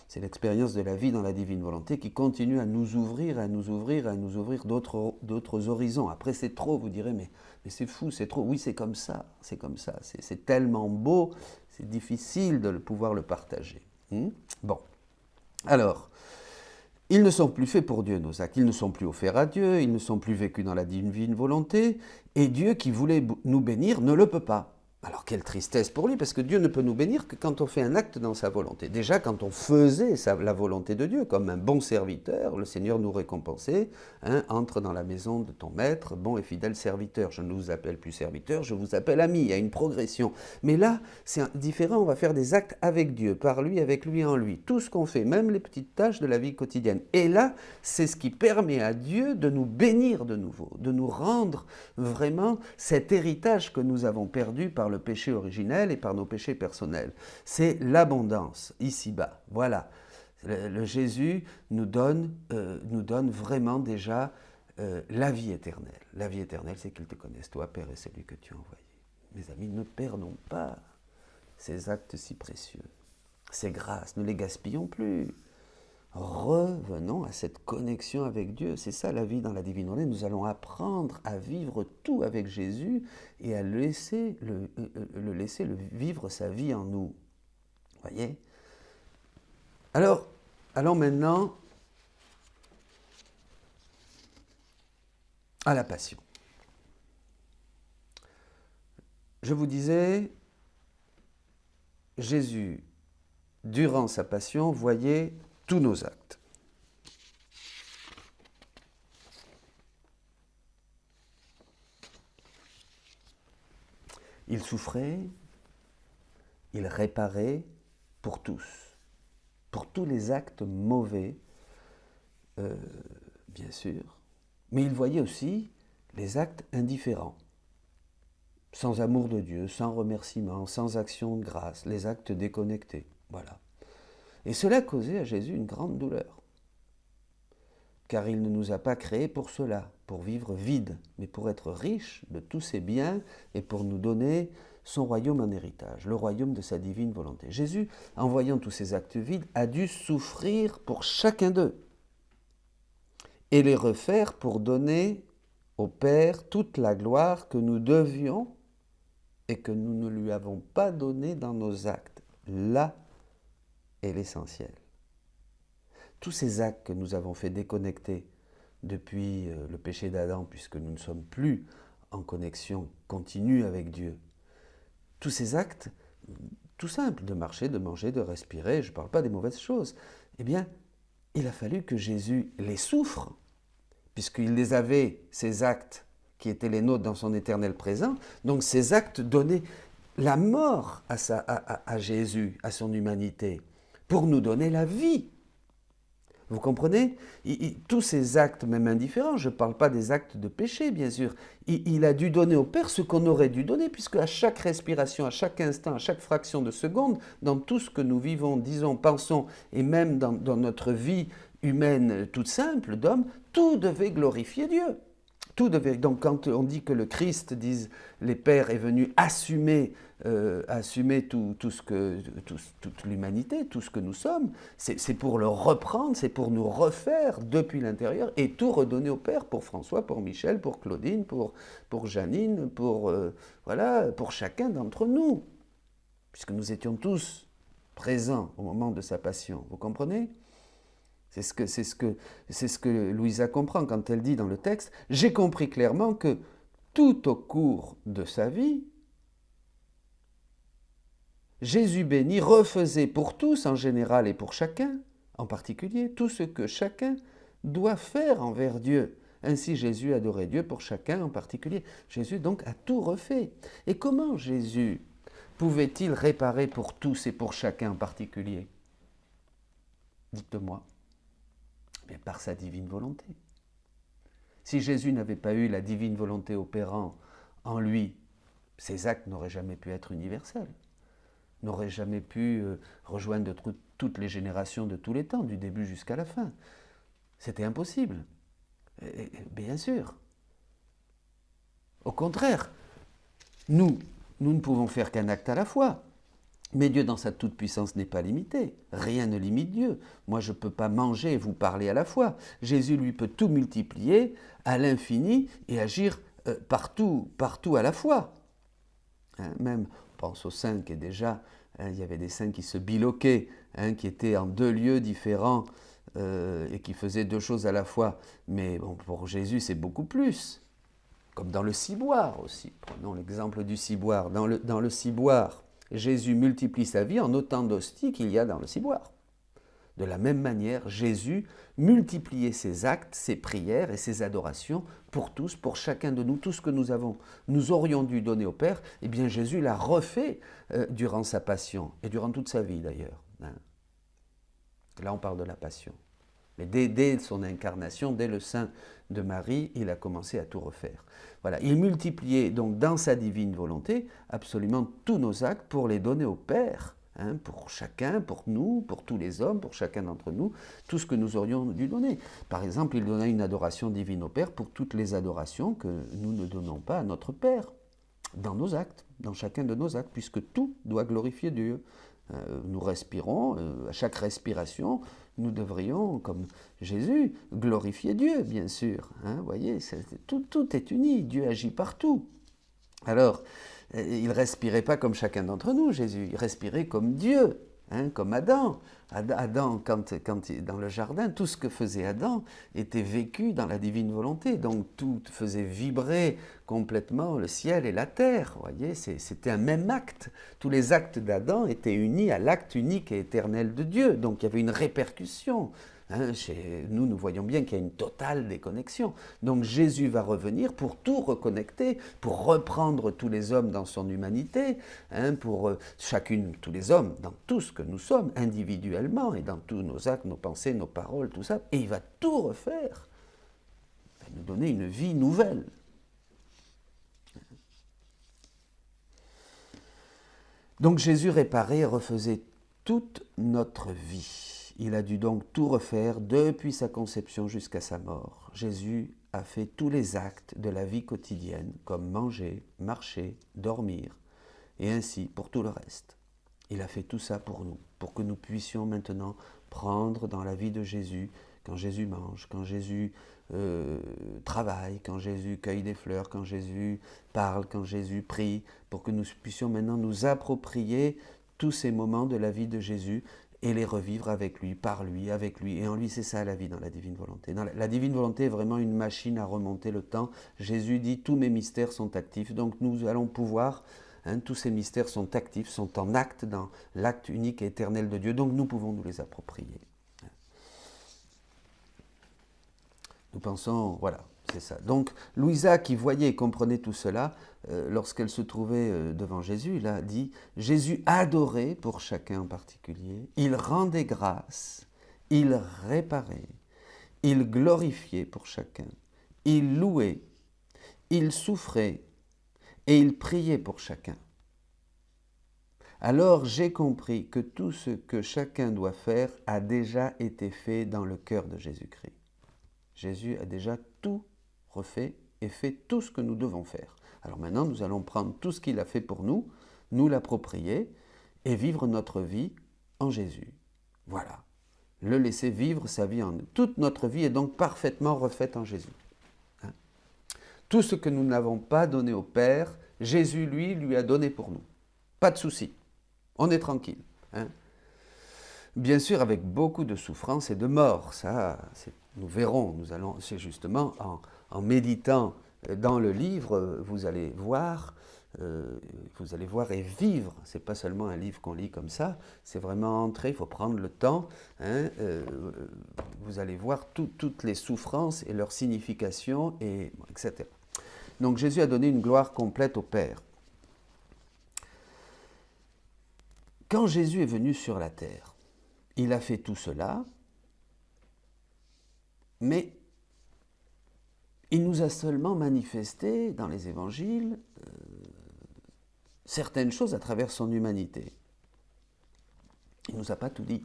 C'est l'expérience de la vie dans la divine volonté qui continue à nous ouvrir d'autres horizons. Après, c'est trop, vous direz, mais c'est fou, c'est trop. Oui, c'est comme ça, c'est tellement beau, c'est difficile de pouvoir le partager. Bon, alors... Ils ne sont plus faits pour Dieu, nos actes. Ils ne sont plus offerts à Dieu, ils ne sont plus vécus dans la divine volonté, et Dieu qui voulait nous bénir ne le peut pas. Alors quelle tristesse pour lui, parce que Dieu ne peut nous bénir que quand on fait un acte dans sa volonté. Déjà, quand on faisait la volonté de Dieu, comme un bon serviteur, le Seigneur nous récompensait, hein, entre dans la maison de ton maître, bon et fidèle serviteur. Je ne vous appelle plus serviteur, je vous appelle ami, il y a une progression. Mais là, c'est différent, on va faire des actes avec Dieu, par lui, avec lui, en lui. Tout ce qu'on fait, même les petites tâches de la vie quotidienne. Et là, c'est ce qui permet à Dieu de nous bénir de nouveau, de nous rendre vraiment cet héritage que nous avons perdu par le péché originel et par nos péchés personnels. C'est l'abondance, ici-bas. Voilà. Le Jésus nous donne vraiment déjà la vie éternelle. La vie éternelle, c'est qu'il te connaisse, toi, Père, et celui que tu as envoyé. Mes amis, ne perdons pas ces actes si précieux, ces grâces, ne les gaspillons plus. Revenons à cette connexion avec Dieu. C'est ça la vie dans la divine volonté. Nous allons apprendre à vivre tout avec Jésus et à laisser le laisser vivre sa vie en nous. Voyez ? Alors, allons maintenant à la passion. Je vous disais, Jésus, durant sa passion, voyait tous nos actes. Il souffrait, il réparait pour tous les actes mauvais, bien sûr, mais il voyait aussi les actes indifférents, sans amour de Dieu, sans remerciement, sans action de grâce, les actes déconnectés, voilà. Et cela causait à Jésus une grande douleur, car il ne nous a pas créés pour cela, pour vivre vide, mais pour être riche de tous ses biens et pour nous donner son royaume en héritage, le royaume de sa divine volonté. Jésus, en voyant tous ces actes vides, a dû souffrir pour chacun d'eux et les refaire pour donner au Père toute la gloire que nous devions et que nous ne lui avons pas donnée dans nos actes. Là est l'essentiel. Tous ces actes que nous avons fait déconnecter depuis le péché d'Adam, puisque nous ne sommes plus en connexion continue avec Dieu, tous ces actes, tout simples, de marcher, de manger, de respirer, je ne parle pas des mauvaises choses, eh bien, il a fallu que Jésus les souffre, puisqu'il les avait, ces actes qui étaient les nôtres dans son éternel présent, donc ces actes donnaient la mort à Jésus, à son humanité, pour nous donner la vie. Vous comprenez ? Tous ces actes, même indifférents, je ne parle pas des actes de péché, bien sûr, il a dû donner au Père ce qu'on aurait dû donner, puisque à chaque respiration, à chaque instant, à chaque fraction de seconde, dans tout ce que nous vivons, disons, pensons, et même dans notre vie humaine toute simple d'homme, tout devait glorifier Dieu. Tout devait, donc quand on dit que le Christ, disent les pères, est venu assumer toute l'humanité, tout ce que nous sommes, c'est pour le reprendre, c'est pour nous refaire depuis l'intérieur et tout redonner au Père pour François, pour Michel, pour Claudine, pour Janine, pour chacun d'entre nous, puisque nous étions tous présents au moment de sa passion. Vous comprenez ? C'est ce que Louisa comprend quand elle dit dans le texte « J'ai compris clairement que tout au cours de sa vie, Jésus béni refaisait pour tous en général et pour chacun en particulier tout ce que chacun doit faire envers Dieu. Ainsi Jésus adorait Dieu pour chacun en particulier. Jésus donc a tout refait. Et comment Jésus pouvait-il réparer pour tous et pour chacun en particulier ? Dites-moi. Bien, par sa divine volonté. Si Jésus n'avait pas eu la divine volonté opérant en lui, ses actes n'auraient jamais pu être universels, n'auraient jamais pu rejoindre toutes les générations de tous les temps, du début jusqu'à la fin. C'était impossible, bien sûr. Au contraire, nous ne pouvons faire qu'un acte à la fois. Mais Dieu, dans sa toute-puissance, n'est pas limité. Rien ne limite Dieu. Moi, je ne peux pas manger et vous parler à la fois. Jésus, lui, peut tout multiplier à l'infini et agir partout à la fois. Même, on pense aux saints qui déjà, il y avait des saints qui se biloquaient, qui étaient en deux lieux différents et qui faisaient deux choses à la fois. Mais bon, pour Jésus, c'est beaucoup plus. Comme dans le ciboire aussi. Prenons l'exemple du ciboire. Dans le ciboire, Jésus multiplie sa vie en autant d'hosties qu'il y a dans le ciboire. De la même manière, Jésus multipliait ses actes, ses prières et ses adorations pour tous, pour chacun de nous, tout ce que nous aurions dû donner au Père, eh bien Jésus l'a refait durant sa passion, et durant toute sa vie d'ailleurs. Hein. Là on parle de la passion. Mais dès son incarnation, dès le sein de Marie, il a commencé à tout refaire. Voilà, il multipliait donc dans sa divine volonté absolument tous nos actes pour les donner au Père. Hein, pour chacun, pour nous, pour tous les hommes, pour chacun d'entre nous, tout ce que nous aurions dû donner. Par exemple, il donna une adoration divine au Père pour toutes les adorations que nous ne donnons pas à notre Père, dans nos actes, dans chacun de nos actes, puisque tout doit glorifier Dieu. Nous respirons, à chaque respiration, nous devrions, comme Jésus, glorifier Dieu, bien sûr. Hein, vous voyez, tout est uni, Dieu agit partout. Alors, il ne respirait pas comme chacun d'entre nous, Jésus, il respirait comme Dieu, hein, comme Adam. Adam, quand dans le jardin, tout ce que faisait Adam était vécu dans la divine volonté, donc tout faisait vibrer complètement le ciel et la terre, vous voyez, c'était un même acte. Tous les actes d'Adam étaient unis à l'acte unique et éternel de Dieu, donc il y avait une répercussion. Hein, nous voyons bien qu'il y a une totale déconnexion. Donc Jésus va revenir pour tout reconnecter, pour reprendre tous les hommes dans son humanité, hein, pour tous les hommes, dans tout ce que nous sommes, individuellement, et dans tous nos actes, nos pensées, nos paroles, tout ça, et il va tout refaire. Il va nous donner une vie nouvelle. Donc Jésus réparait et refaisait toute notre vie. Il a dû donc tout refaire depuis sa conception jusqu'à sa mort. Jésus a fait tous les actes de la vie quotidienne, comme manger, marcher, dormir, et ainsi pour tout le reste. Il a fait tout ça pour nous, pour que nous puissions maintenant prendre dans la vie de Jésus, quand Jésus mange, quand Jésus travaille, quand Jésus cueille des fleurs, quand Jésus parle, quand Jésus prie, pour que nous puissions maintenant nous approprier tous ces moments de la vie de Jésus et les revivre avec lui, par lui, avec lui. Et en lui, c'est ça la vie dans la divine volonté. La divine volonté est vraiment une machine à remonter le temps. Jésus dit, tous mes mystères sont actifs, donc nous allons pouvoir, hein, tous ces mystères sont actifs, sont en acte dans l'acte unique et éternel de Dieu, donc nous pouvons nous les approprier. Nous pensons, voilà, c'est ça. Donc Louisa, qui voyait et comprenait tout cela, lorsqu'elle se trouvait devant Jésus, il a dit, Jésus adorait pour chacun en particulier, il rendait grâce, il réparait, il glorifiait pour chacun, il louait, il souffrait et il priait pour chacun. Alors j'ai compris que tout ce que chacun doit faire a déjà été fait dans le cœur de Jésus-Christ. Jésus a déjà tout refait et fait tout ce que nous devons faire. Alors maintenant, nous allons prendre tout ce qu'il a fait pour nous, nous l'approprier et vivre notre vie en Jésus. Voilà. Le laisser vivre sa vie en nous. Toute notre vie est donc parfaitement refaite en Jésus. Hein? Tout ce que nous n'avons pas donné au Père, Jésus, lui a donné pour nous. Pas de souci. On est tranquille. Hein? Bien sûr, avec beaucoup de souffrance et de mort. Ça, nous verrons. C'est justement en méditant dans le livre, vous allez voir et vivre. C'est pas seulement un livre qu'on lit comme ça. C'est vraiment entrer. Il faut prendre le temps. Hein, vous allez voir toutes les souffrances et leur signification, etc. Donc Jésus a donné une gloire complète au Père. Quand Jésus est venu sur la terre, il a fait tout cela, mais il nous a seulement manifesté dans les évangiles certaines choses à travers son humanité. Il ne nous a pas tout dit.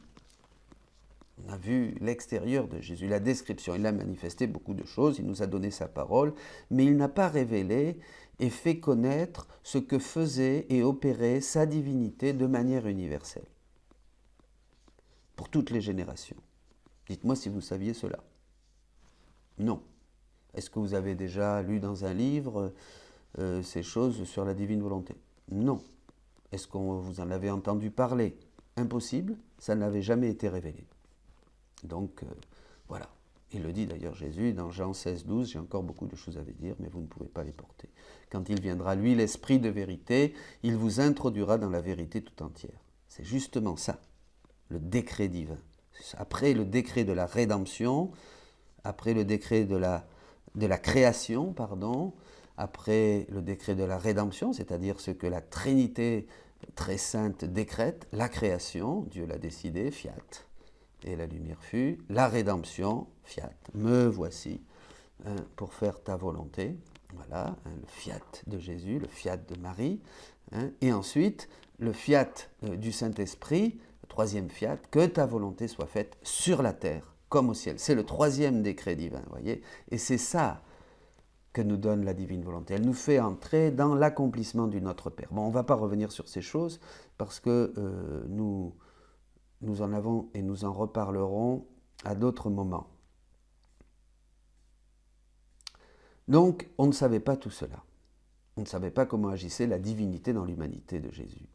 On a vu l'extérieur de Jésus, la description. Il a manifesté beaucoup de choses, il nous a donné sa parole, mais il n'a pas révélé et fait connaître ce que faisait et opérait sa divinité de manière universelle. Pour toutes les générations. Dites-moi si vous saviez cela. Non. Est-ce que vous avez déjà lu dans un livre ces choses sur la divine volonté? Non. Est-ce que vous en avez entendu parler? Impossible, ça n'avait jamais été révélé. Donc, voilà. Il le dit d'ailleurs Jésus dans Jean 16, 12, j'ai encore beaucoup de choses à vous dire, mais vous ne pouvez pas les porter. Quand il viendra, lui, l'Esprit de vérité, il vous introduira dans la vérité tout entière. C'est justement ça, le décret divin. Après le décret de la rédemption, après le décret de la création, après le décret de la rédemption, c'est-à-dire ce que la Trinité très sainte décrète, la création, Dieu l'a décidé, fiat, et la lumière fut, la rédemption, fiat, me voici, pour faire ta volonté, voilà, le fiat de Jésus, le fiat de Marie, et ensuite le fiat du Saint-Esprit, le troisième fiat, que ta volonté soit faite sur la terre comme au ciel. C'est le troisième décret divin, voyez, et c'est ça que nous donne la divine volonté. Elle nous fait entrer dans l'accomplissement du Notre Père. Bon, on ne va pas revenir sur ces choses parce que nous en avons et nous en reparlerons à d'autres moments. Donc, on ne savait pas tout cela. On ne savait pas comment agissait la divinité dans l'humanité de Jésus.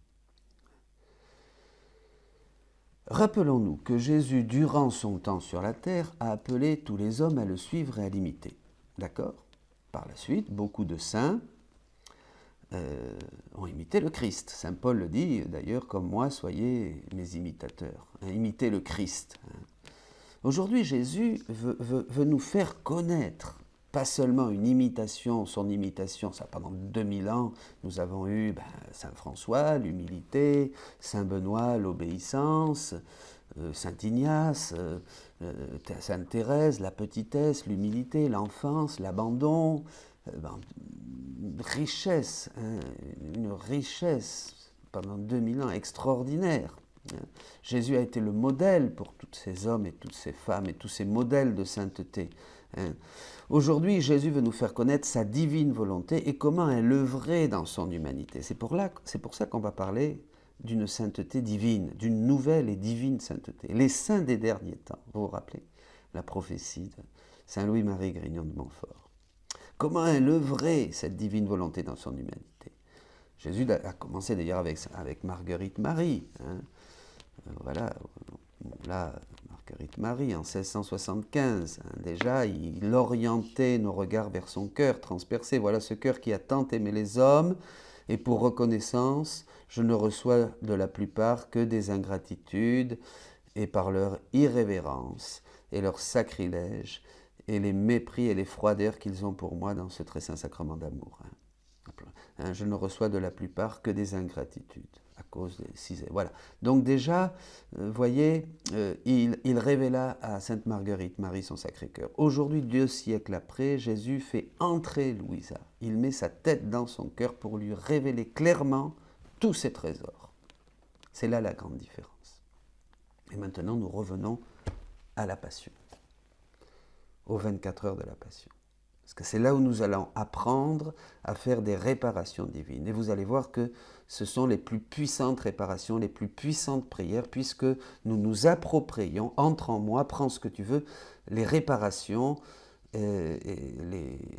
Rappelons-nous que Jésus, durant son temps sur la terre, a appelé tous les hommes à le suivre et à l'imiter. D'accord ? Par la suite, beaucoup de saints ont imité le Christ. Saint Paul le dit, d'ailleurs, comme moi, soyez mes imitateurs. Imitez le Christ. Aujourd'hui, Jésus veut nous faire connaître, pas seulement une imitation, son imitation, ça pendant 2000 ans, nous avons eu Saint François, l'humilité, Saint Benoît, l'obéissance, Saint Ignace, Sainte Thérèse, la petitesse, l'humilité, l'enfance, l'abandon, une richesse pendant 2000 ans extraordinaire. Jésus a été le modèle pour tous ces hommes et toutes ces femmes et tous ces modèles de sainteté. Aujourd'hui, Jésus veut nous faire connaître sa divine volonté et comment elle œuvrait dans son humanité. C'est pour ça qu'on va parler d'une sainteté divine, d'une nouvelle et divine sainteté. Les saints des derniers temps, vous vous rappelez la prophétie de Saint Louis-Marie Grignon de Montfort. Comment elle œuvrait cette divine volonté dans son humanité. Jésus a commencé d'ailleurs avec Marguerite Marie. Voilà, là, Marguerite Marie, en 1675, déjà, il orientait nos regards vers son cœur transpercé. Voilà ce cœur qui a tant aimé les hommes, et pour reconnaissance, je ne reçois de la plupart que des ingratitudes, et par leur irrévérence, et leur sacrilège, et les mépris et les froideurs qu'ils ont pour moi dans ce très saint sacrement d'amour. Je ne reçois de la plupart que des ingratitudes. À cause des 6. Voilà. Donc déjà, voyez, il révéla à Sainte Marguerite Marie son Sacré-Cœur. Aujourd'hui, 2 siècles après, Jésus fait entrer Louisa. Il met sa tête dans son cœur pour lui révéler clairement tous ses trésors. C'est là la grande différence. Et maintenant, nous revenons à la Passion, aux 24 heures de la Passion. Parce que c'est là où nous allons apprendre à faire des réparations divines. Et vous allez voir que ce sont les plus puissantes réparations, les plus puissantes prières, puisque nous nous approprions, entre en moi, prends ce que tu veux, les réparations et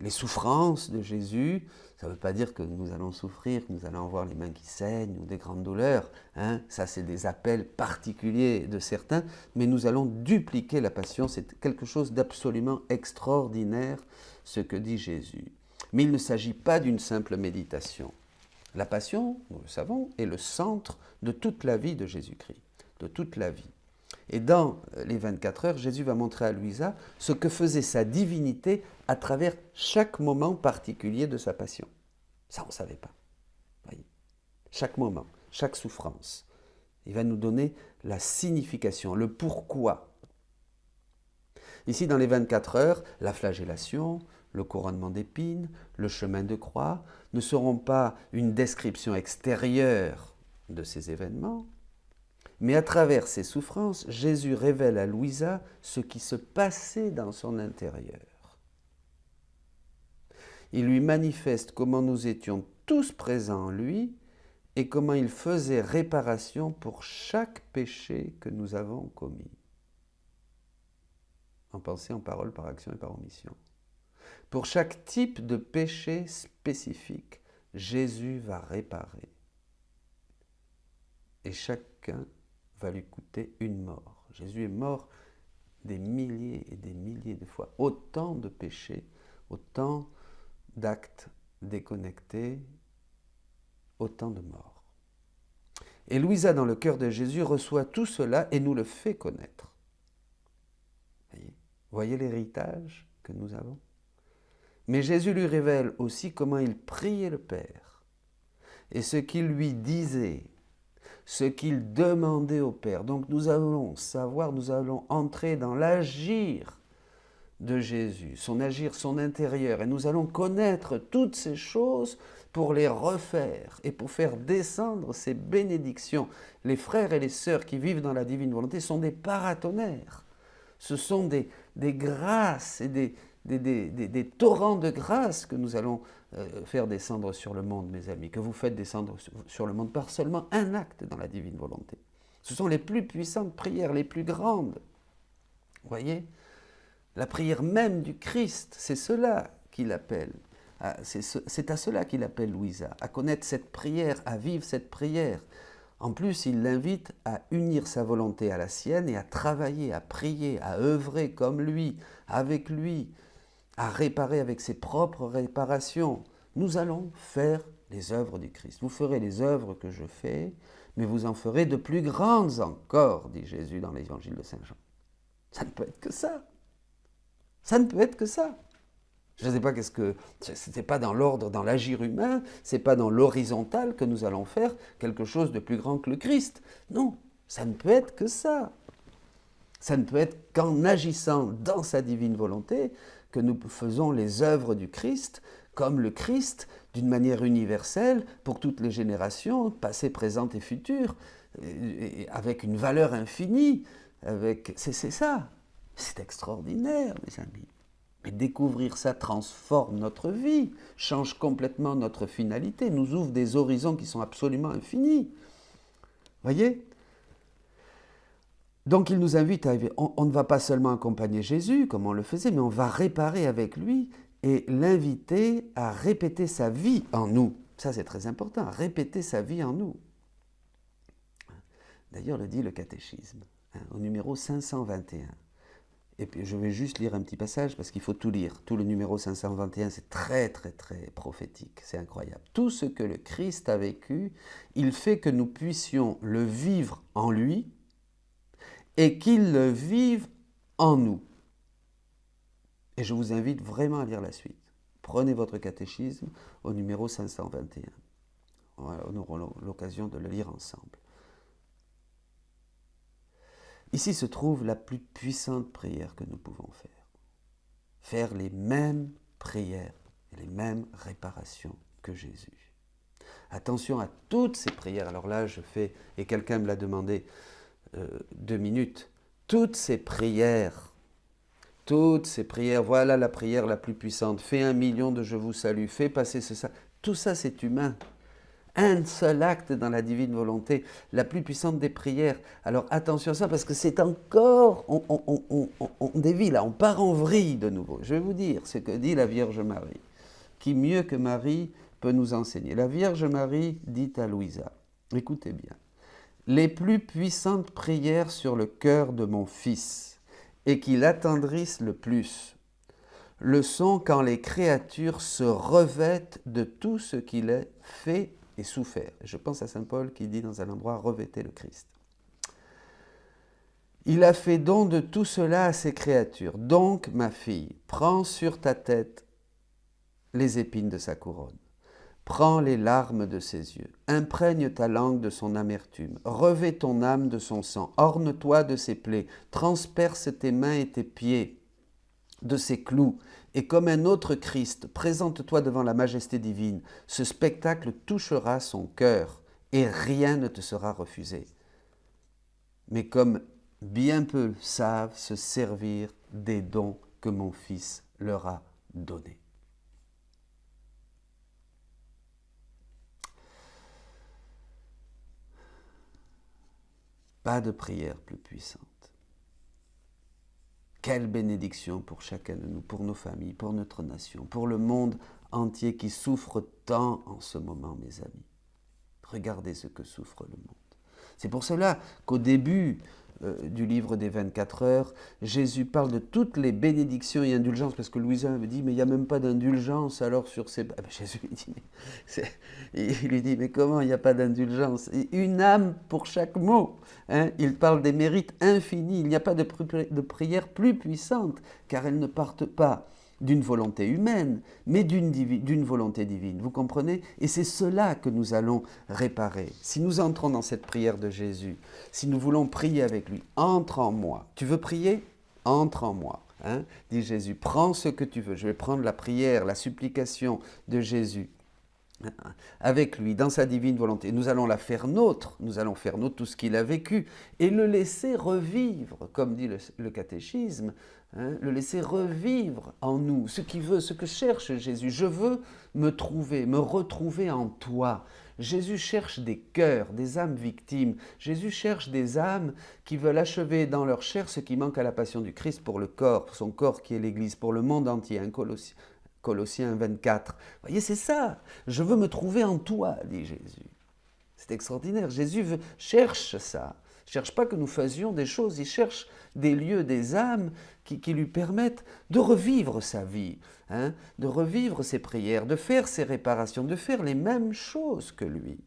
les souffrances de Jésus. Ça ne veut pas dire que nous allons souffrir, que nous allons avoir les mains qui saignent ou des grandes douleurs. Ça, c'est des appels particuliers de certains, mais nous allons dupliquer la passion. C'est quelque chose d'absolument extraordinaire, ce que dit Jésus. Mais il ne s'agit pas d'une simple méditation. La passion, nous le savons, est le centre de toute la vie de Jésus-Christ, de toute la vie. Et dans les 24 heures, Jésus va montrer à Louisa ce que faisait sa divinité à travers chaque moment particulier de sa passion. Ça, on ne savait pas. Voyez. Chaque moment, chaque souffrance. Il va nous donner la signification, le pourquoi. Ici, dans les 24 heures, la flagellation, le couronnement d'épines, le chemin de croix ne seront pas une description extérieure de ces événements, mais à travers ces souffrances, Jésus révèle à Louisa ce qui se passait dans son intérieur. Il lui manifeste comment nous étions tous présents en lui et comment il faisait réparation pour chaque péché que nous avons commis. En pensée, en parole, par action et par omission. Pour chaque type de péché spécifique, Jésus va réparer. Et chacun va lui coûter une mort. Jésus est mort des milliers et des milliers de fois. Autant de péchés, autant d'actes déconnectés, autant de morts. Et Louisa, dans le cœur de Jésus, reçoit tout cela et nous le fait connaître. Voyez l'héritage que nous avons? Mais Jésus lui révèle aussi comment il priait le Père et ce qu'il lui disait, ce qu'il demandait au Père. Donc nous allons savoir, nous allons entrer dans l'agir de Jésus, son agir, son intérieur, et nous allons connaître toutes ces choses pour les refaire et pour faire descendre ces bénédictions. Les frères et les sœurs qui vivent dans la divine volonté sont des paratonnerres. Ce sont des grâces et des torrents de grâce que nous allons faire descendre sur le monde, mes amis, que vous faites descendre sur le monde par seulement un acte dans la divine volonté. Ce sont les plus puissantes prières, les plus grandes. Vous voyez ? La prière même du Christ, c'est cela qu'il appelle. C'est à cela qu'il appelle Louisa, à connaître cette prière, à vivre cette prière. En plus, il l'invite à unir sa volonté à la sienne et à travailler, à prier, à œuvrer comme lui, avec lui, à réparer avec ses propres réparations. Nous allons faire les œuvres du Christ. Vous ferez les œuvres que je fais, mais vous en ferez de plus grandes encore, dit Jésus dans l'évangile de Saint Jean. Ça ne peut être que ça. Ça ne peut être que ça. Je ne sais pas qu'est-ce que... Ce n'est pas dans l'ordre, dans l'agir humain, ce n'est pas dans l'horizontal que nous allons faire quelque chose de plus grand que le Christ. Non, ça ne peut être que ça. Ça ne peut être qu'en agissant dans sa divine volonté que nous faisons les œuvres du Christ, comme le Christ, d'une manière universelle, pour toutes les générations, passées, présentes et futures, et avec une valeur infinie. C'est ça. C'est extraordinaire, mes amis. Mais découvrir ça transforme notre vie, change complètement notre finalité, nous ouvre des horizons qui sont absolument infinis. Voyez ? Donc il nous invite à... On ne va pas seulement accompagner Jésus, comme on le faisait, mais on va réparer avec lui et l'inviter à répéter sa vie en nous. Ça, c'est très important, répéter sa vie en nous. D'ailleurs, le dit le catéchisme, au numéro 521. Et puis je vais juste lire un petit passage parce qu'il faut tout lire. Tout le numéro 521, c'est très très très prophétique, c'est incroyable. Tout ce que le Christ a vécu, il fait que nous puissions le vivre en lui et qu'il le vive en nous. Et je vous invite vraiment à lire la suite. Prenez votre catéchisme au numéro 521. On aura l'occasion de le lire ensemble. Ici se trouve la plus puissante prière que nous pouvons faire. Faire les mêmes prières et les mêmes réparations que Jésus. Attention à toutes ces prières. Alors là, je fais, et quelqu'un me l'a demandé 2 minutes, toutes ces prières, voilà la prière la plus puissante. Fais 1 million de je vous salue, fais passer ça. Tout ça, c'est humain. Un seul acte dans la divine volonté, la plus puissante des prières. Alors attention à ça, parce que c'est encore, on dévie là, on part en vrille de nouveau. Je vais vous dire ce que dit la Vierge Marie, qui mieux que Marie peut nous enseigner. La Vierge Marie dit à Louisa, écoutez bien, les plus puissantes prières sur le cœur de mon Fils, et qui l'attendrissent le plus, le sont quand les créatures se revêtent de tout ce qu'il a fait et souffert. Je pense à saint Paul qui dit dans un endroit « revêtez le Christ ». Il a fait don de tout cela à ses créatures. Donc, ma fille, prends sur ta tête les épines de sa couronne. Prends les larmes de ses yeux. Imprègne ta langue de son amertume. Revêt ton âme de son sang. Orne-toi de ses plaies. Transperce tes mains et tes pieds de ses clous, et comme un autre Christ, présente-toi devant la majesté divine. Ce spectacle touchera son cœur, et rien ne te sera refusé. Mais comme bien peu savent se servir des dons que mon Fils leur a donnés. Pas de prière plus puissante. Quelle bénédiction pour chacun de nous, pour nos familles, pour notre nation, pour le monde entier qui souffre tant en ce moment, mes amis. Regardez ce que souffre le monde. C'est pour cela qu'au début du livre des 24 heures, Jésus parle de toutes les bénédictions et indulgences, parce que Louisa me dit, mais il n'y a même pas d'indulgence alors sur ces... Ah ben Jésus lui dit, il lui dit, mais comment il n'y a pas d'indulgence? Une âme pour chaque mot. Hein, il parle des mérites infinis, il n'y a pas de prière plus puissante, car elles ne partent pas d'une volonté humaine, mais d'une volonté divine. Vous comprenez? Et c'est cela que nous allons réparer. Si nous entrons dans cette prière de Jésus, si nous voulons prier avec lui, entre en moi. Tu veux prier? Entre en moi. Hein, dit Jésus, prends ce que tu veux. Je vais prendre la prière, la supplication de Jésus avec lui, dans sa divine volonté. Nous allons la faire nôtre, nous allons faire nôtre tout ce qu'il a vécu, et le laisser revivre, comme dit le catéchisme, hein, le laisser revivre en nous, ce qu'il veut, ce que cherche Jésus. Je veux me retrouver en toi. Jésus cherche des cœurs, des âmes victimes. Jésus cherche des âmes qui veulent achever dans leur chair ce qui manque à la passion du Christ pour le corps, pour son corps qui est l'Église, pour le monde entier, un Colossiens 24. Vous voyez, c'est ça. Je veux me trouver en toi, dit Jésus. C'est extraordinaire. Jésus cherche ça. Il ne cherche pas que nous faisions des choses. Il cherche des lieux, des âmes qui lui permettent de revivre sa vie, hein, de revivre ses prières, de faire ses réparations, de faire les mêmes choses que lui.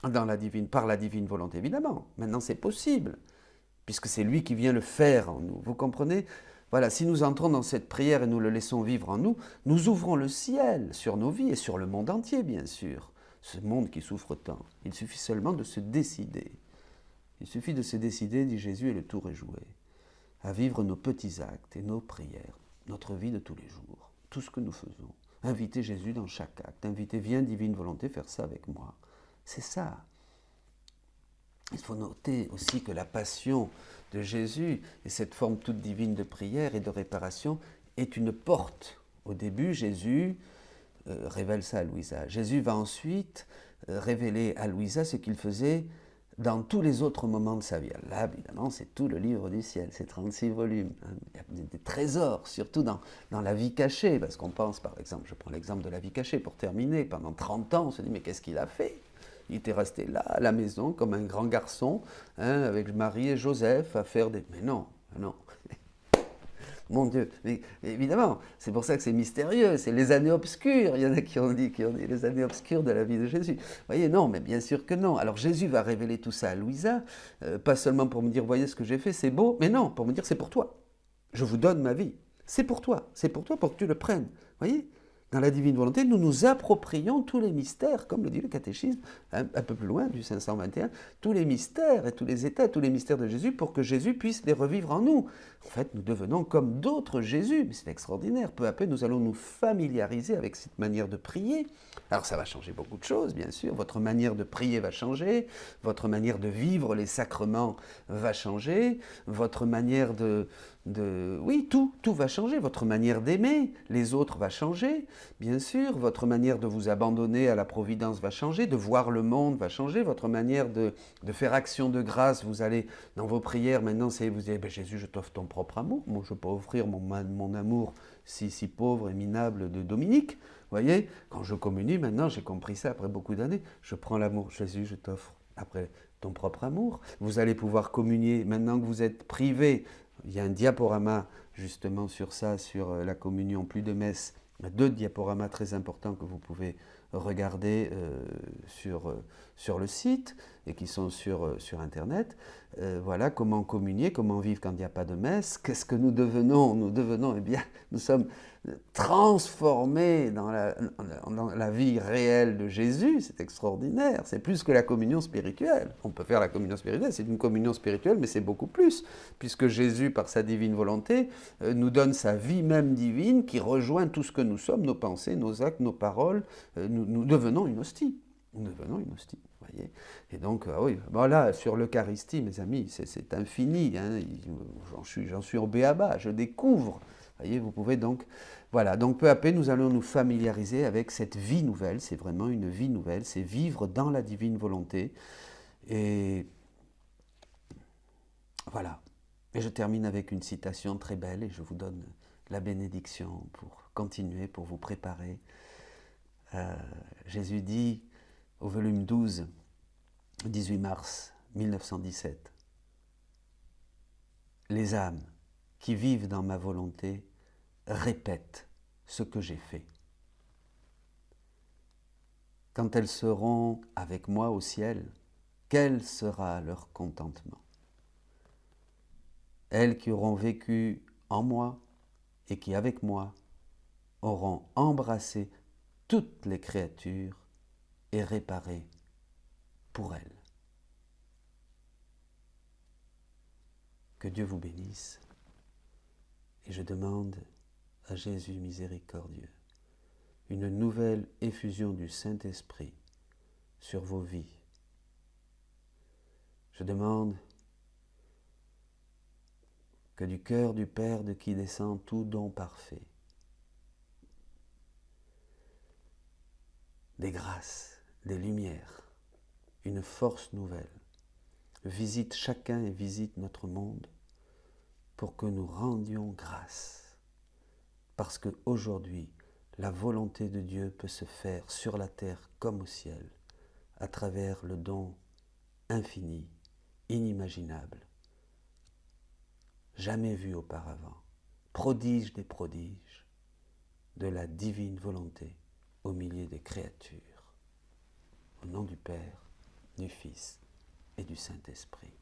Par la divine volonté, évidemment. Maintenant, c'est possible, puisque c'est lui qui vient le faire en nous. Vous comprenez ? Voilà, si nous entrons dans cette prière et nous le laissons vivre en nous, nous ouvrons le ciel sur nos vies et sur le monde entier, bien sûr. Ce monde qui souffre tant. Il suffit seulement de se décider. Il suffit de se décider, dit Jésus, et le tour est joué, à vivre nos petits actes et nos prières, notre vie de tous les jours, tout ce que nous faisons. Inviter Jésus dans chaque acte. Inviter, viens, divine volonté, faire ça avec moi. C'est ça. Il faut noter aussi que la passion de Jésus et cette forme toute divine de prière et de réparation est une porte. Au début, Jésus révèle ça à Louisa. Jésus va ensuite révéler à Louisa ce qu'il faisait dans tous les autres moments de sa vie. Là, évidemment, c'est tout le livre du ciel, c'est 36 volumes. Il y a des trésors, surtout dans la vie cachée, parce qu'on pense, par exemple, je prends l'exemple de la vie cachée pour terminer, pendant 30 ans, on se dit, mais qu'est-ce qu'il a fait ? Il était resté là, à la maison, comme un grand garçon, hein, avec Marie et Joseph, à faire des... Mais non, non. Mon Dieu, mais évidemment, c'est pour ça que c'est mystérieux, c'est les années obscures. Il y en a qui ont dit les années obscures de la vie de Jésus. Vous voyez, non, mais bien sûr que non. Alors Jésus va révéler tout ça à Louisa, pas seulement pour me dire, voyez ce que j'ai fait, c'est beau, mais non, pour me dire, c'est pour toi. Je vous donne ma vie. C'est pour toi pour que tu le prennes. Vous voyez ? Dans la divine volonté, nous nous approprions tous les mystères, comme le dit le catéchisme, un peu plus loin, du 521, tous les mystères et tous les états, tous les mystères de Jésus, pour que Jésus puisse les revivre en nous. En fait, nous devenons comme d'autres Jésus, mais c'est extraordinaire. Peu à peu, nous allons nous familiariser avec cette manière de prier. Alors ça va changer beaucoup de choses, bien sûr. Votre manière de prier va changer, votre manière de vivre les sacrements va changer, votre manière oui, tout va changer. Votre manière d'aimer les autres va changer, bien sûr. Votre manière de vous abandonner à la providence va changer, de voir le monde va changer. Votre manière de faire action de grâce, vous allez dans vos prières, maintenant, vous dites, ben, Jésus, je t'offre ton propre amour. Moi, je ne peux pas offrir mon amour si pauvre et minable de Dominique. Vous voyez, quand je communie, maintenant, j'ai compris ça après beaucoup d'années. Je prends l'amour. Jésus, je t'offre après ton propre amour. Vous allez pouvoir communier, maintenant que vous êtes privé. Il y a un diaporama justement sur ça, sur la communion, plus de messes. Il y a 2 diaporamas très importants que vous pouvez regarder sur le site et qui sont sur Internet. Voilà, comment communier, comment vivre quand il n'y a pas de messe. Qu'est-ce que nous devenons ? Nous devenons, eh bien, nous sommes transformés dans la vie réelle de Jésus. C'est extraordinaire. C'est plus que la communion spirituelle. On peut faire la communion spirituelle, c'est une communion spirituelle, mais c'est beaucoup plus, puisque Jésus, par sa divine volonté, nous donne sa vie même divine qui rejoint tout ce que nous sommes, nos pensées, nos actes, nos paroles. Nous devenons une hostie. Nous devenons une hostie. Voyez. Et donc, oui, voilà, sur l'Eucharistie, mes amis, c'est infini. Hein, j'en suis au béaba, je découvre. Voyez, vous pouvez donc, voilà, donc peu à peu, nous allons nous familiariser avec cette vie nouvelle. C'est vraiment une vie nouvelle, c'est vivre dans la divine volonté. Et voilà. Et je termine avec une citation très belle et je vous donne la bénédiction pour continuer, pour vous préparer. Jésus dit au volume 12, 18 mars 1917, les âmes qui vivent dans ma volonté répètent ce que j'ai fait. Quand elles seront avec moi au ciel, quel sera leur contentement? Elles qui auront vécu en moi et qui, avec moi, auront embrassé toutes les créatures et réparé pour elles. Que Dieu vous bénisse, et je demande à Jésus miséricordieux une nouvelle effusion du Saint-Esprit sur vos vies. Je demande que du cœur du Père de qui descend tout don parfait, des grâces, des lumières, une force nouvelle, visite chacun et visite notre monde pour que nous rendions grâce. Parce qu'aujourd'hui, la volonté de Dieu peut se faire sur la terre comme au ciel, à travers le don infini, inimaginable, jamais vu auparavant, prodige des prodiges, de la divine volonté au milieu des créatures. Au nom du Père, du Fils et du Saint-Esprit.